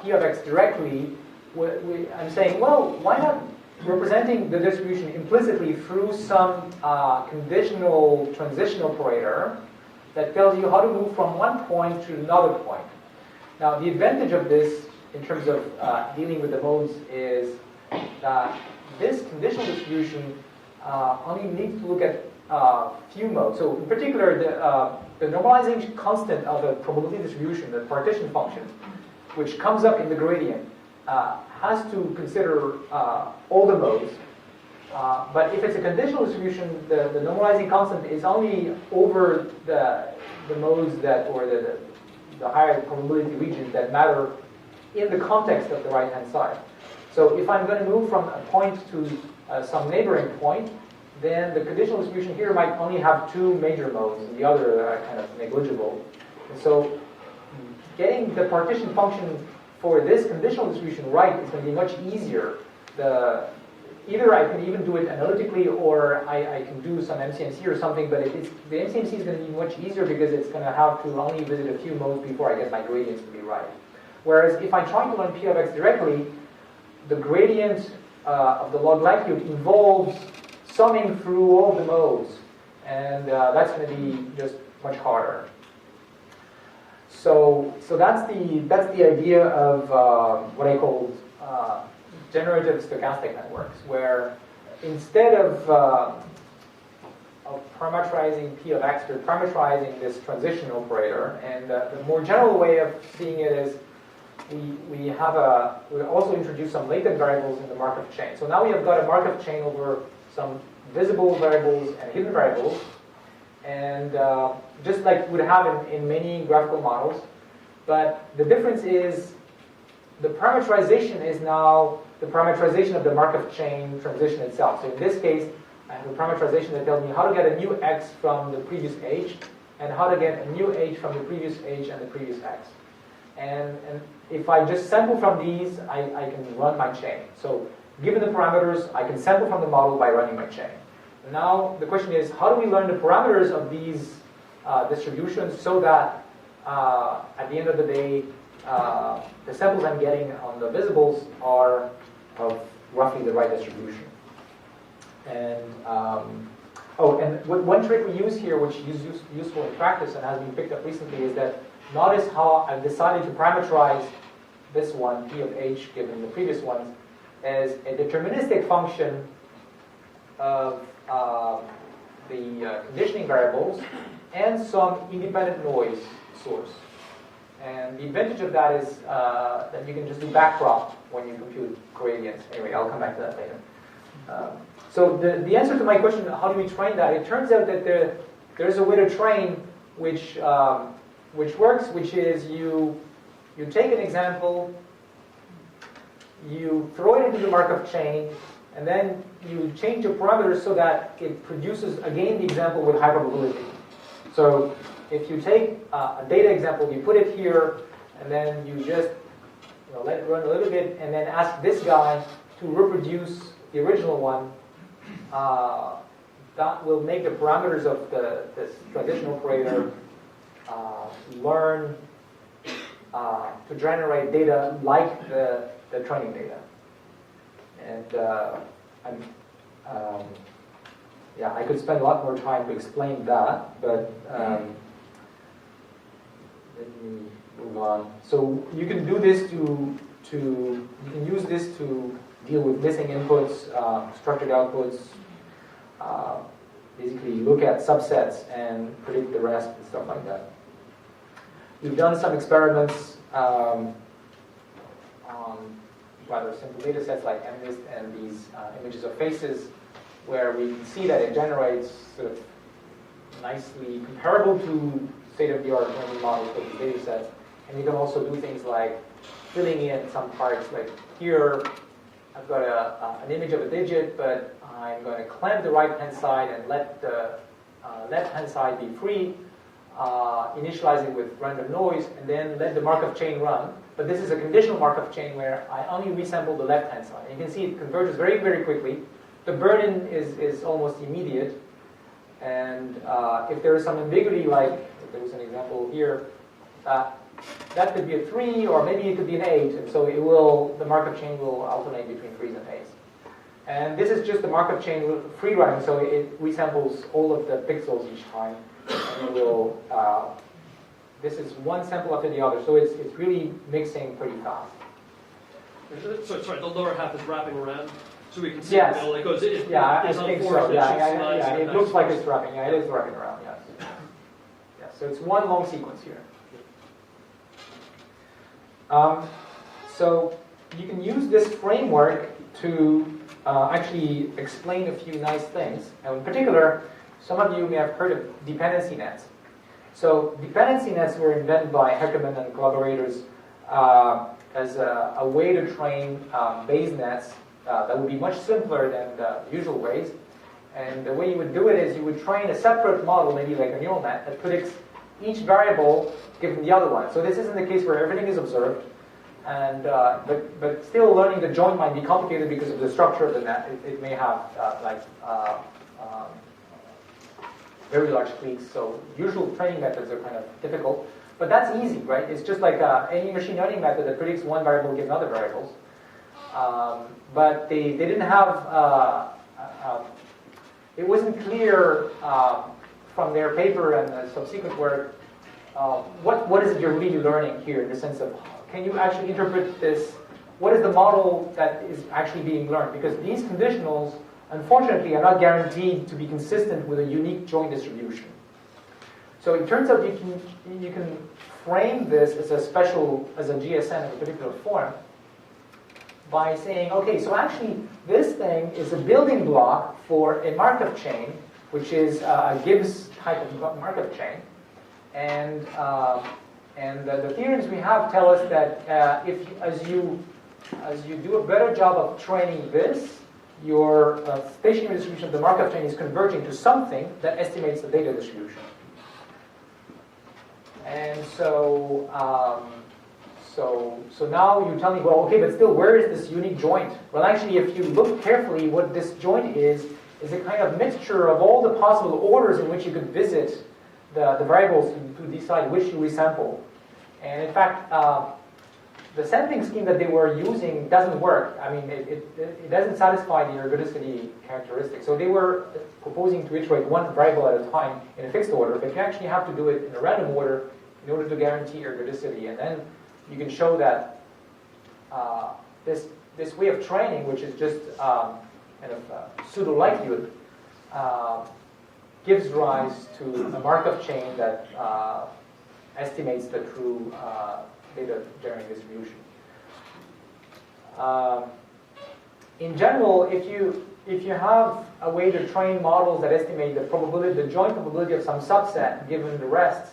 P of X directly, I'm saying, well, why not representing the distribution implicitly through some conditional transition operator that tells you how to move from one point to another point. Now, the advantage of this in terms of dealing with the modes is that this conditional distribution only needs to look at few modes. So in particular, the normalizing constant of a probability distribution, the partition function, which comes up in the gradient, has to consider all the modes. But if it's a conditional distribution, the normalizing constant is only over the modes that, or the higher probability regions that matter in the context of the right-hand side. So if I'm going to move from a point to some neighboring point, then the conditional distribution here might only have two major modes, and the other are kind of negligible. And so getting the partition function for this conditional distribution right is going to be much easier. Either I can even do it analytically, or I can do some MCMC or something, but the MCMC is going to be much easier because it's going to have to only visit a few modes before I get my gradients to be right. Whereas if I'm trying to learn P of x directly, the gradient of the log likelihood involves summing through all the modes, and that's going to be just much harder. So that's the idea of what I call generative stochastic networks, where instead of parameterizing P of x, we're parameterizing this transition operator. And the more general way of seeing it is we also introduce some latent variables in the Markov chain. So now we have got a Markov chain over some visible variables and hidden variables, and just like we would have in many graphical models. But the difference is the parameterization is now the parameterization of the Markov chain transition itself. So in this case, I have a parameterization that tells me how to get a new x from the previous h, and how to get a new h from the previous h and the previous x. And if I just sample from these, I can run my chain. So given the parameters, I can sample from the model by running my chain. Now the question is, how do we learn the parameters of these distributions so that at the end of the day, the samples I'm getting on the visibles are of roughly the right distribution. And and one trick we use here, which is useful in practice and has been picked up recently, is that notice how I've decided to parameterize this one, P of h, given the previous ones, as a deterministic function of the conditioning variables and some independent noise source. And the advantage of that is that you can just do backprop when you compute gradients. Anyway, I'll come back to that later. So the answer to my question, how do we train that? It turns out that there's a way to train which works, which is you take an example, you throw it into the Markov chain, and then you change the parameters so that it produces, again, the example with high probability. So if you take a data example, you put it here, and then you just let it run a little bit, and then ask this guy to reproduce the original one, that will make the parameters of this transition operator learn to generate data like the training data. And I could spend a lot more time to explain that, but let me move on. So you can do this you can use this to deal with missing inputs, structured outputs, basically look at subsets and predict the rest and stuff like that. We've done some experiments on rather simple data sets like MNIST and these images of faces, where we can see that it generates sort of nicely comparable to state-of-the-art memory models for these data sets. And you can also do things like filling in some parts. Like here, I've got an image of a digit, but I'm going to clamp the right-hand side and let the left-hand side be free, initialize it with random noise, and then let the Markov chain run. But this is a conditional Markov chain where I only resample the left-hand side. And you can see it converges very, very quickly. The burn-in is almost immediate. And if there is some ambiguity, like if there was an example here, that could be a 3, or maybe it could be an 8. And so the Markov chain will alternate between 3s and 8s. And this is just the Markov chain free running, so it resamples all of the pixels each time. And it will, this is one sample after the other, so it's really mixing pretty fast. So sorry, the lower half is wrapping around, so we can see yes. the middle. It goes. I think so. Yeah, it looks like it's wrapping. Yeah, it is wrapping around. Yes. Yeah, so it's one long sequence here. So you can use this framework to actually explain a few nice things. And in particular, some of you may have heard of dependency nets. So dependency nets were invented by Heckerman and collaborators as a way to train Bayes nets that would be much simpler than the usual ways. And the way you would do it is you would train a separate model, maybe like a neural net, that predicts each variable given the other one. So this isn't the case where everything is observed, and but still learning the joint might be complicated because of the structure of the net. It may have very large cliques, so usual training methods are kind of difficult. But that's easy, right? It's just like any machine learning method that predicts one variable given other variables. But they didn't have, it wasn't clear from their paper and the subsequent work, what is it you're really learning here in the sense of, can you actually interpret this? What is the model that is actually being learned? Because these conditionals, unfortunately, are not guaranteed to be consistent with a unique joint distribution. So it turns out you can frame this as a GSN of a particular form by saying, okay, so actually this thing is a building block for a Markov chain, which is a Gibbs type of Markov chain. And the theorems we have tell us that as you do a better job of training this, your stationary distribution of the Markov chain is converging to something that estimates the data distribution. And so now you tell me, well, okay, but still, where is this unique joint? Well, actually, if you look carefully, what this joint is a kind of mixture of all the possible orders in which you could visit the variables to decide which to resample. And in fact, the sampling scheme that they were using doesn't work. I mean, it doesn't satisfy the ergodicity characteristic. So they were proposing to iterate one variable at a time in a fixed order, but you actually have to do it in a random order in order to guarantee ergodicity. And then you can show that this way of training, which is just kind of pseudo-likelihood, gives rise to a Markov chain that estimates the true data generating distribution. In general, if you have a way to train models that estimate the joint probability of some subset given the rest,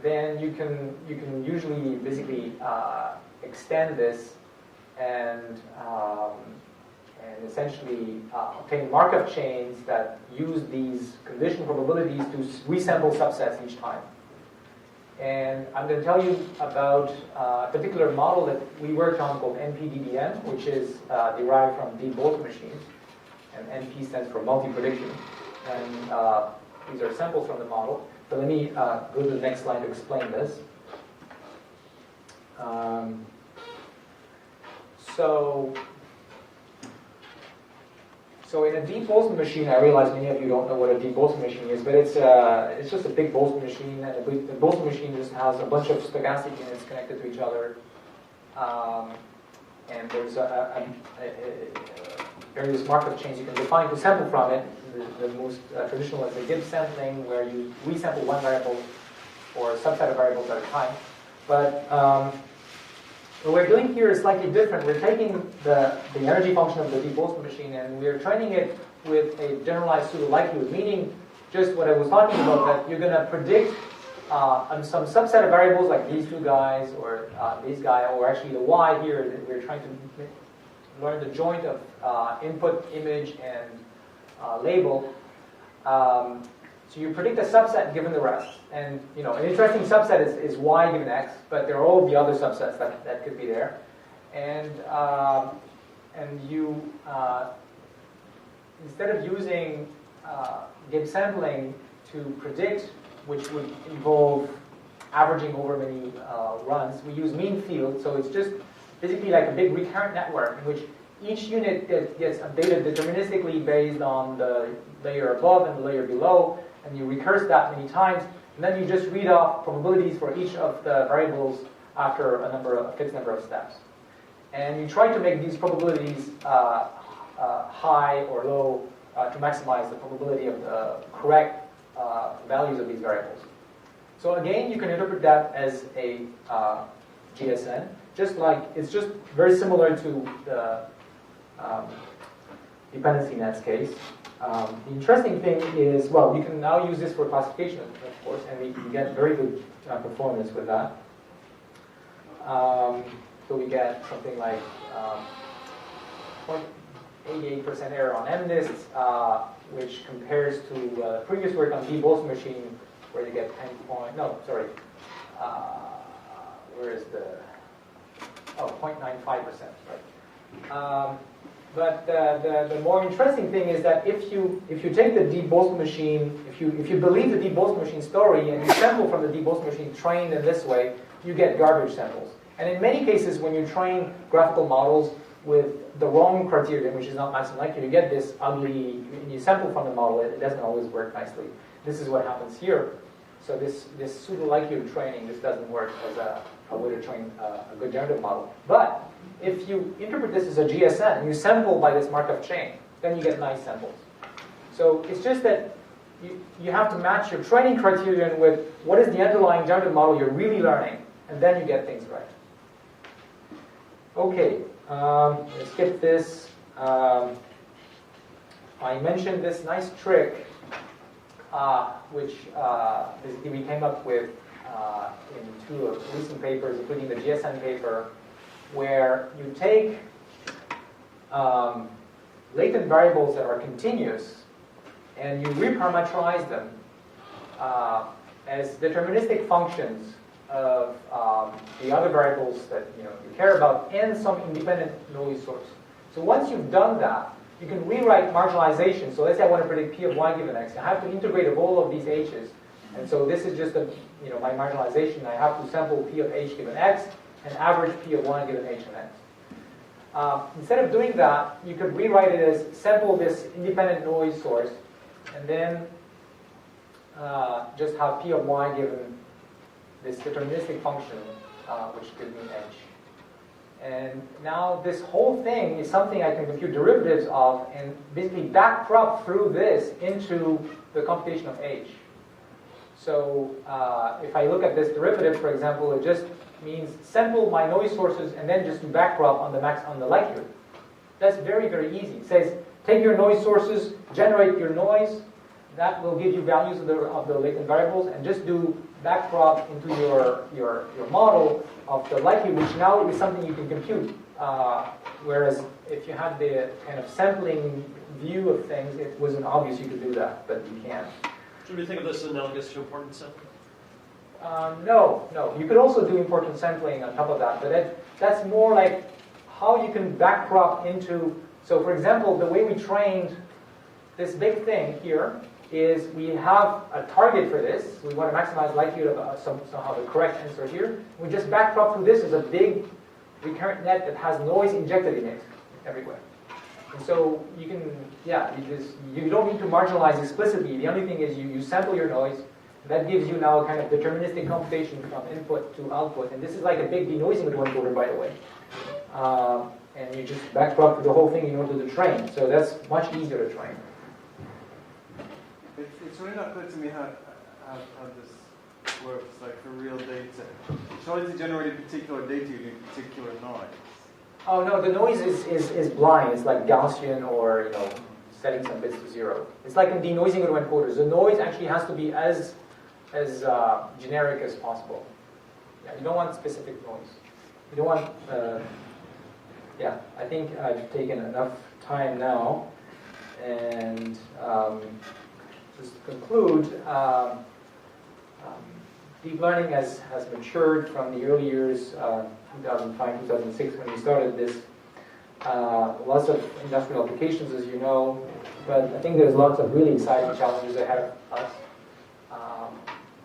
then you can usually basically extend this and essentially obtain Markov chains that use these condition probabilities to resample subsets each time. And I'm going to tell you about a particular model that we worked on called NPDDM, which is derived from deep Boltzmann machines. And NP stands for multi-prediction. And these are samples from the model. So let me go to the next slide to explain this. So in a deep Boltzmann machine, I realize many of you don't know what a deep Boltzmann machine is, but it's just a big Boltzmann machine, and the Boltzmann machine just has a bunch of stochastic units connected to each other, and there's various Markov chains you can define to sample from it. The most traditional is the Gibbs sampling, where you resample one variable or a subset of variables at a time. But what we're doing here is slightly different. We're taking the energy function of the deep Boltzmann machine and we're training it with a generalized pseudo-likelihood, meaning just what I was talking about, that you're going to predict on some subset of variables like these two guys or these guy, or actually the y here, that we're trying to learn the joint of input, image, and label. So you predict a subset given the rest. And an interesting subset is y given x, but there are all the other subsets that could be there. And you, instead of using Gibbs sampling to predict, which would involve averaging over many runs, we use mean field. So it's just basically like a big recurrent network in which each unit gets updated deterministically based on the layer above and the layer below, and you recurse that many times, and then you just read off probabilities for each of the variables after a fixed number of steps. And you try to make these probabilities high or low to maximize the probability of the correct values of these variables. So again, you can interpret that as a GSN, it's just very similar to the dependency nets case. The interesting thing is, well, we can now use this for classification, of course, and we can get very good performance with that. So we get something like 0.88% error on MNIST, which compares to previous work on D. Boltzmann machine, where you get 10 point, no, sorry, where is the, 0.95%, right? But the more interesting thing is that if you take the D. Boltzmann machine, if you believe the D. Boltzmann machine story and you sample from the D. Boltzmann machine trained in this way, you get garbage samples. And in many cases, when you train graphical models with the wrong criterion, which is not maximum likelihood, you get this ugly. When you sample from the model, it doesn't always work nicely. This is what happens here. So this pseudo likelihood training, this doesn't work as a way to train a good generative model. But if you interpret this as a GSN, and you sample by this Markov chain, then you get nice samples. So it's just that you have to match your training criterion with what is the underlying generative model you're really learning, and then you get things right. Okay, let's skip this. I mentioned this nice trick, which basically we came up with in 2 of recent papers, including the GSN paper, where you take latent variables that are continuous and you reparameterize them as deterministic functions of the other variables that you care about and some independent noise source. So once you've done that, you can rewrite marginalization. So let's say I want to predict P of y given x. I have to integrate of all of these h's. And so this is just my marginalization. I have to sample P of h given x and average P of y given h and x. Instead of doing that, you could rewrite it as sample this independent noise source and then just have P of y given this deterministic function, which gives me h. And now this whole thing is something I can compute derivatives of and basically backprop through this into the computation of h. So if I look at this derivative, for example, it just means sample my noise sources and then just do backprop on the likelihood. That's very, very easy. It says take your noise sources, generate your noise. That will give you values of the latent variables, and just do backprop into your model of the likelihood, which now is something you can compute. Whereas if you had the kind of sampling view of things, it wasn't obvious you could do that, but you can. Should we think of this as analogous to importance sampling? No. You could also do important sampling on top of that, but that's more like how you can backprop into. So, for example, the way we trained this big thing here is we have a target for this. We want to maximize likelihood of somehow the correct answer here. We just backprop through this as a big recurrent net that has noise injected in it everywhere. And so you can, you don't need to marginalize explicitly. The only thing is you sample your noise. That gives you now a kind of deterministic computation from input to output. And this is like a big denoising encoder, by the way. And you just backprop through the whole thing in order to train. So that's much easier to train. It's really not clear to me how this works, like for real data. How is it generating particular data using particular noise? Oh no, the noise is blind. It's like Gaussian or setting some bits to 0. It's like in denoising encoders. The noise actually has to be as generic as possible. Yeah, you don't want specific noise. You don't want. I think I've taken enough time now, and. Just to conclude, deep learning has matured from the early years, 2005, 2006, when we started this. Lots of industrial applications, as you know, but I think there's lots of really exciting challenges ahead of us.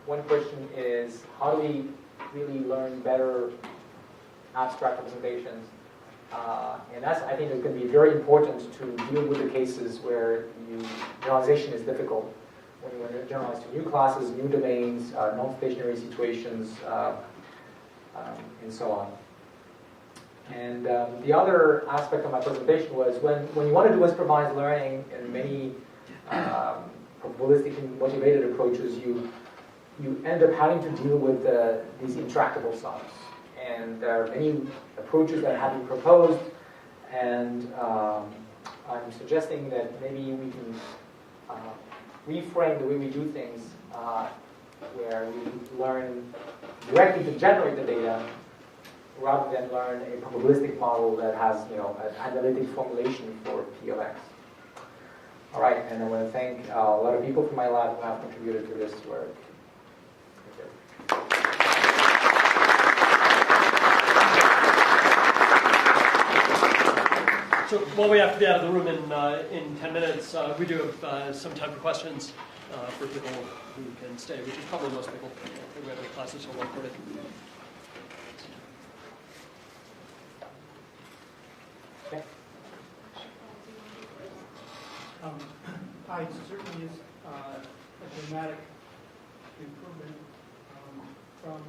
One question is, how do we really learn better abstract representations? And that's, I think, is going to be very important to deal with the cases where generalization is difficult. When you want to generalize to new classes, new domains, non-stationary situations, and so on. And the other aspect of my presentation was when you want to do unsupervised learning in many probabilistically motivated approaches, you end up having to deal with these intractable sums. And there are many approaches that have been proposed, and I'm suggesting that maybe we can reframe the way we do things, where we learn directly to generate the data, rather than learn a probabilistic model that has, an analytic formulation for P of x. All right, and I want to thank a lot of people from my lab who have contributed to this work. So while we have to be out of the room in 10 minutes, we do have some time for questions for people who can stay, which is probably most people. I think we have the classes till 1:40. Okay. Hi, it certainly is a dramatic improvement from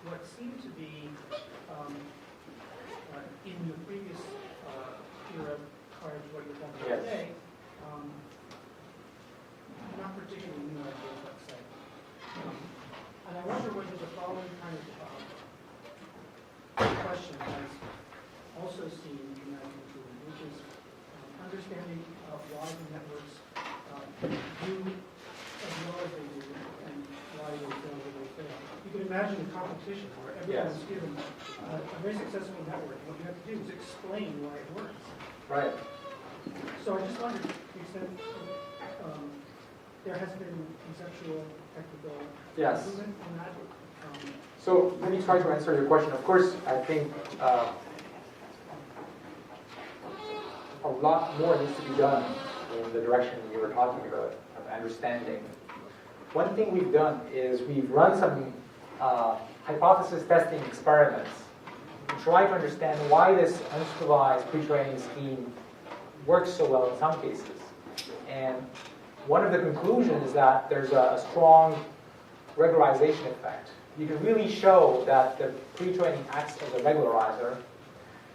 what seemed to be in the previous era prior to what you're talking about today, not particularly new ideas, let's say. And I wonder whether the following kind of question has also seen dramatic improvement, which is understanding why the networks do as well as they do and why they fail where they fail. You can imagine a competition where everyone's given a very successful network. What you have to do is explain why it works. Right. So I just wondered to the extent there has been conceptual, technical improvement on that. So let me try to answer your question. Of course, I think a lot more needs to be done in the direction you were talking about, of understanding. One thing we've done is we've run some hypothesis testing experiments to try to understand why this unsupervised pre-training scheme works so well in some cases. And one of the conclusions is that there's a strong regularization effect. You can really show that the pre-training acts as a regularizer,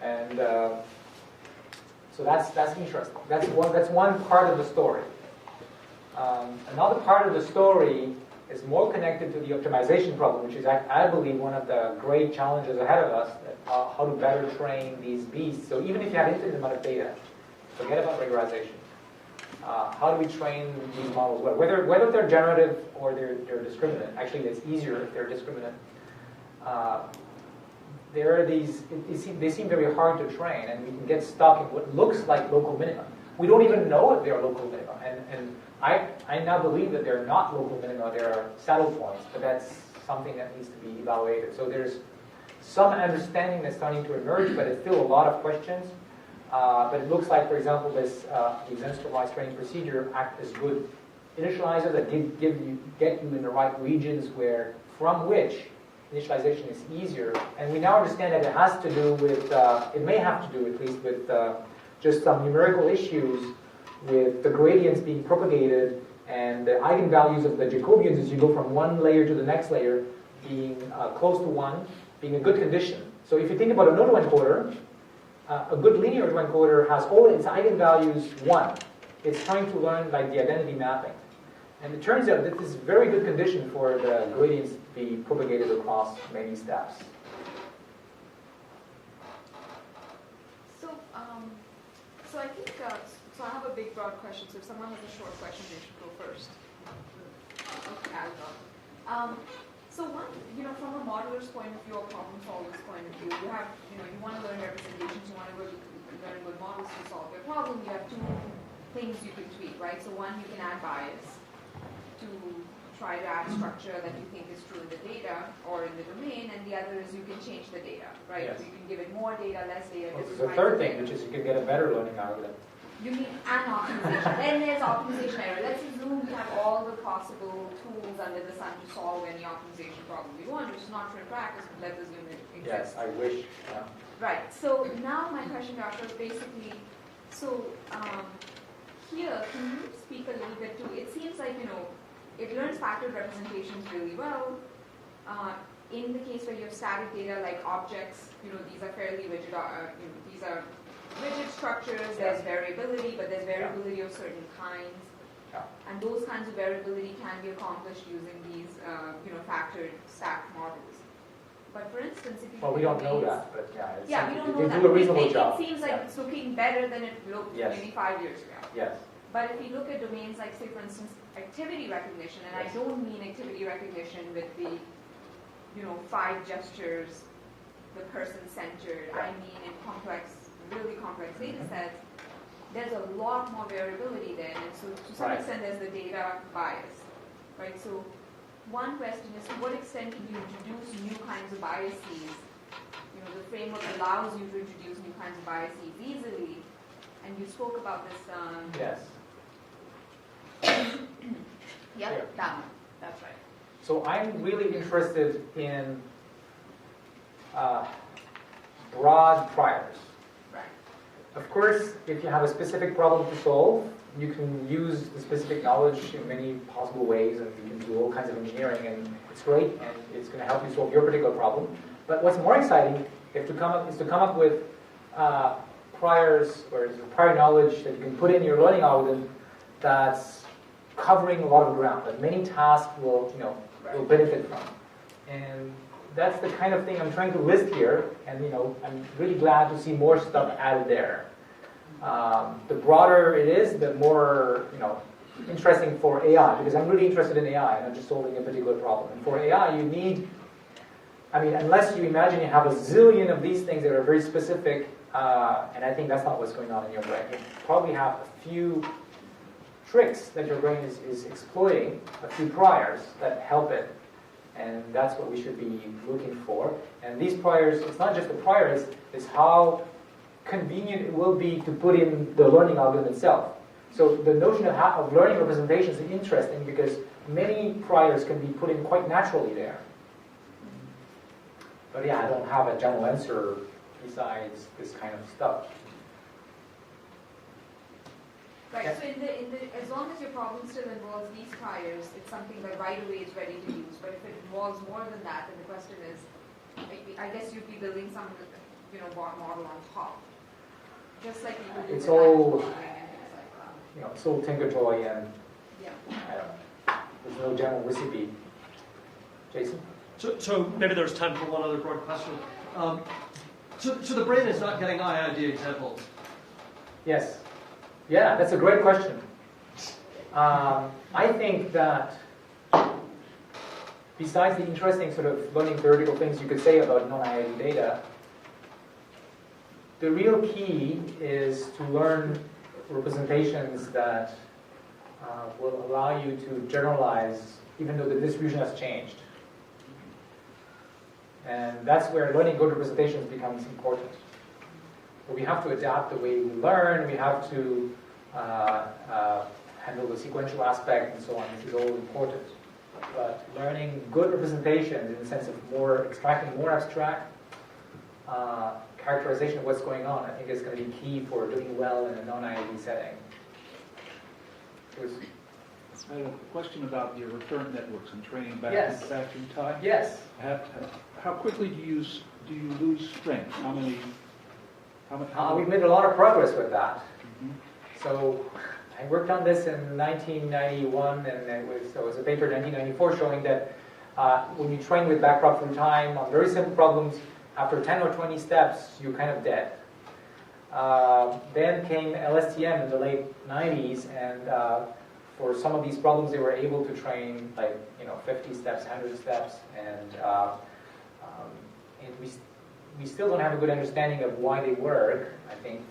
and so that's interesting. That's one part of the story. Another part of the story is more connected to the optimization problem, which is, I believe, one of the great challenges ahead of us, how to better train these beasts. So even if you have infinite amount of data, forget about regularization. How do we train these models well? Whether they're generative or they're discriminant. Actually, it's easier if they're discriminant. They seem very hard to train, and we can get stuck in what looks like local minima. We don't even know if they're local minima, and I now believe that they're not local minima, they're saddle points, but that's something that needs to be evaluated. So there's some understanding that's starting to emerge, but it's still a lot of questions. But it looks like, for example, these unsupervised training procedure act as good initializers that get you in the right regions from which initialization is easier. And we now understand that it has to do with, it may have to do at least with just some numerical issues with the gradients being propagated and the eigenvalues of the Jacobians as you go from one layer to the next layer being close to 1, being a good condition. So if you think about an autoencoder, a good linear autoencoder has all its eigenvalues 1. It's trying to learn like the identity mapping. And it turns out that this is a very good condition for the gradients to be propagated across many steps. So I think, so I have a big broad question. So if someone has a short question, they should go first. Okay, I'll go. So one, from a modeler's point of view or problem solver's point of view, you have, you want to learn representations, you want to learn good models to solve your problem. You have two things you can tweak, right? So one, you can add bias to try to add structure that you think is true in the data or in the domain, and the other is you can change the data, right? Yes. So you can give it more data, less data. Well, the third thing, which is you can get a better learning algorithm. You need an optimization. Then there's optimization error. Let's assume we have all the possible tools under the sun to solve any optimization problem we want, which is not true in practice, but let's assume it exists. Yes, I wish. Yeah. Right. So now my question, Doctor, is basically, so here, can you speak a little bit to, it seems like, it learns factored representations really well. In the case where you have static data like objects, these are fairly rigid, these are rigid structures, there's variability, but there's variability of certain kinds. Yeah. And those kinds of variability can be accomplished using these, factored stacked models. But for instance, if you Well, we don't know that, but yeah, we don't know that. They do a reasonable job. It seems like it's looking better than it looked maybe 5 years ago. Yes. But if you look at domains like, say, for instance, activity recognition, and I don't mean activity recognition with the, 5 gestures, the person-centered. I mean in really complex data sets, there's a lot more variability there, and so to some Right. extent there's the data bias, right? So one question is, to what extent can you introduce new kinds of biases? You know, the framework allows you to introduce new kinds of biases easily, and you spoke about this. Yes. Yep, Here. that one. That's right. So I'm really interested in broad priors. Right. Of course, if you have a specific problem to solve, you can use the specific knowledge in many possible ways, and you can do all kinds of engineering, and it's great, and it's going to help you solve your particular problem. But what's more exciting is to come up with priors or prior knowledge that you can put in your learning algorithm that's covering a lot of ground, that many tasks will benefit from. And that's the kind of thing I'm trying to list here, and I'm really glad to see more stuff added there. The broader it is, the more interesting for AI, because I'm really interested in AI, not just solving a particular problem. And for AI, you need, unless you imagine you have a zillion of these things that are very specific, and I think that's not what's going on in your brain. You probably have a few tricks that your brain is exploiting, a few priors that help it. And that's what we should be looking for. And these priors, it's not just the priors, it's how convenient it will be to put in the learning algorithm itself. So the notion of learning representations is interesting because many priors can be put in quite naturally there. But yeah, I don't have a general answer besides this kind of stuff. Right, Yeah. so as long as your problem still involves these priors, it's something that right away is ready to use. But if it involves more than that, then the question is, I guess you'd be building some model on top. Just like you would do It's with all, language modeling and things like that. it's all tinker toy, and Yeah. I don't know. There's no general recipe. Jason? So maybe there's time for one other broad question. So the brain is not getting IID examples. Yes. Yeah, that's a great question. I think that besides the interesting sort of learning theoretical things you could say about non-IID data, the real key is to learn representations that will allow you to generalize even though the distribution has changed. And that's where learning good representations becomes important. So we have to adapt the way we learn, we have to handle the sequential aspect and so on. This is all important. But learning good representations in the sense of extracting more abstract characterization of what's going on, I think is going to be key for doing well in a non-IID setting. I have a question about your recurrent networks and training back in time. Yes. How quickly do you lose strength? We've made a lot of progress with that. Mm-hmm. So I worked on this in 1991, and there was a paper in 1994 showing that when you train with backprop through time on very simple problems, after 10 or 20 steps, you're kind of dead. Then came LSTM in the late 90s, and for some of these problems, they were able to train 50 steps, 100 steps, and we still don't have a good understanding of why they work, I think.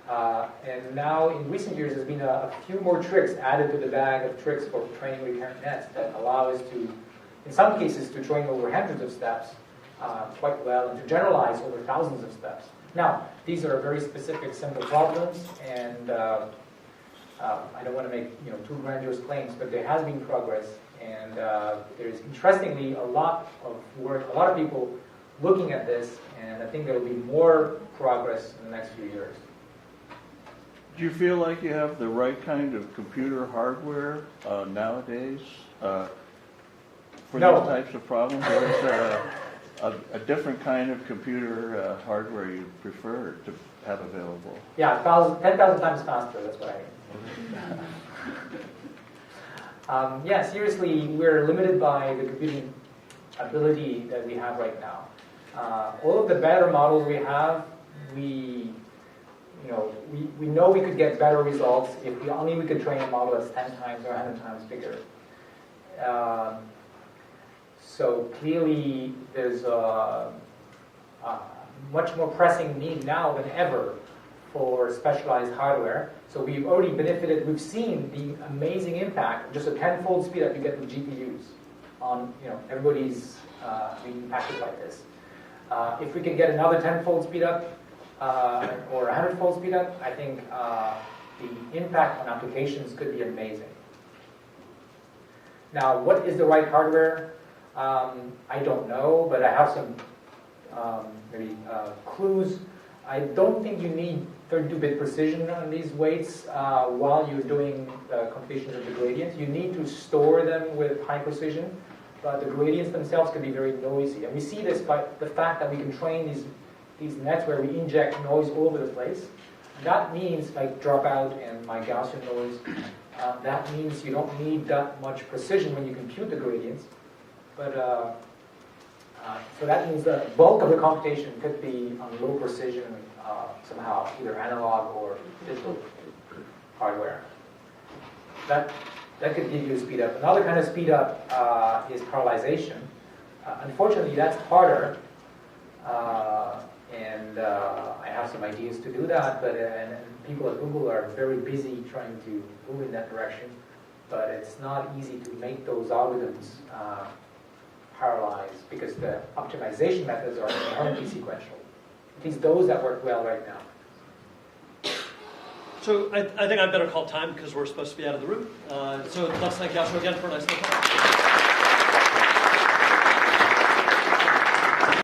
And now, in recent years, there's been a few more tricks added to the bag of tricks for training recurrent nets that allow us to, in some cases, to train over hundreds of steps quite well and to generalize over thousands of steps. Now, these are very specific, simple problems, and I don't want to make too grandiose claims, but there has been progress, and there's interestingly a lot of work, a lot of people looking at this, and I think there will be more progress in the next few years. Do you feel like you have the right kind of computer hardware nowadays for No. these types of problems? Or is there a different kind of computer hardware you prefer to have available? Yeah, 10,000 times faster, that's what I mean. Yeah, seriously, we're limited by the computing ability that we have right now. All of the better models we have, we know we could get better results if we could train a model that's 10 times or 100 times bigger. So clearly, there's a much more pressing need now than ever for specialized hardware. So we've already benefited, we've seen the amazing impact, just a 10-fold speed up you get with GPUs on, everybody's being impacted by this. If we can get another 10-fold speed up or 100-fold speed up, I think the impact on applications could be amazing. Now, what is the right hardware? I don't know, but I have some maybe clues. I don't think you need 32-bit precision on these weights while you're doing computations of the gradients. You need to store them with high precision, but the gradients themselves can be very noisy. And we see this by the fact that we can train these nets where we inject noise all over the place. And that means, like dropout and my Gaussian noise, that means you don't need that much precision when you compute the gradients. But so that means the bulk of the computation could be on low precision somehow, either analog or digital hardware. That could give you a speed up. Another kind of speed up is parallelization. Unfortunately, that's harder, and I have some ideas to do that, but and people at Google are very busy trying to move in that direction, but it's not easy to make those algorithms parallelize because the optimization methods are inherently sequential. At least those that work well right now. So I think I better call time because we're supposed to be out of the room. So let's thank Yoshua again for a nice talk.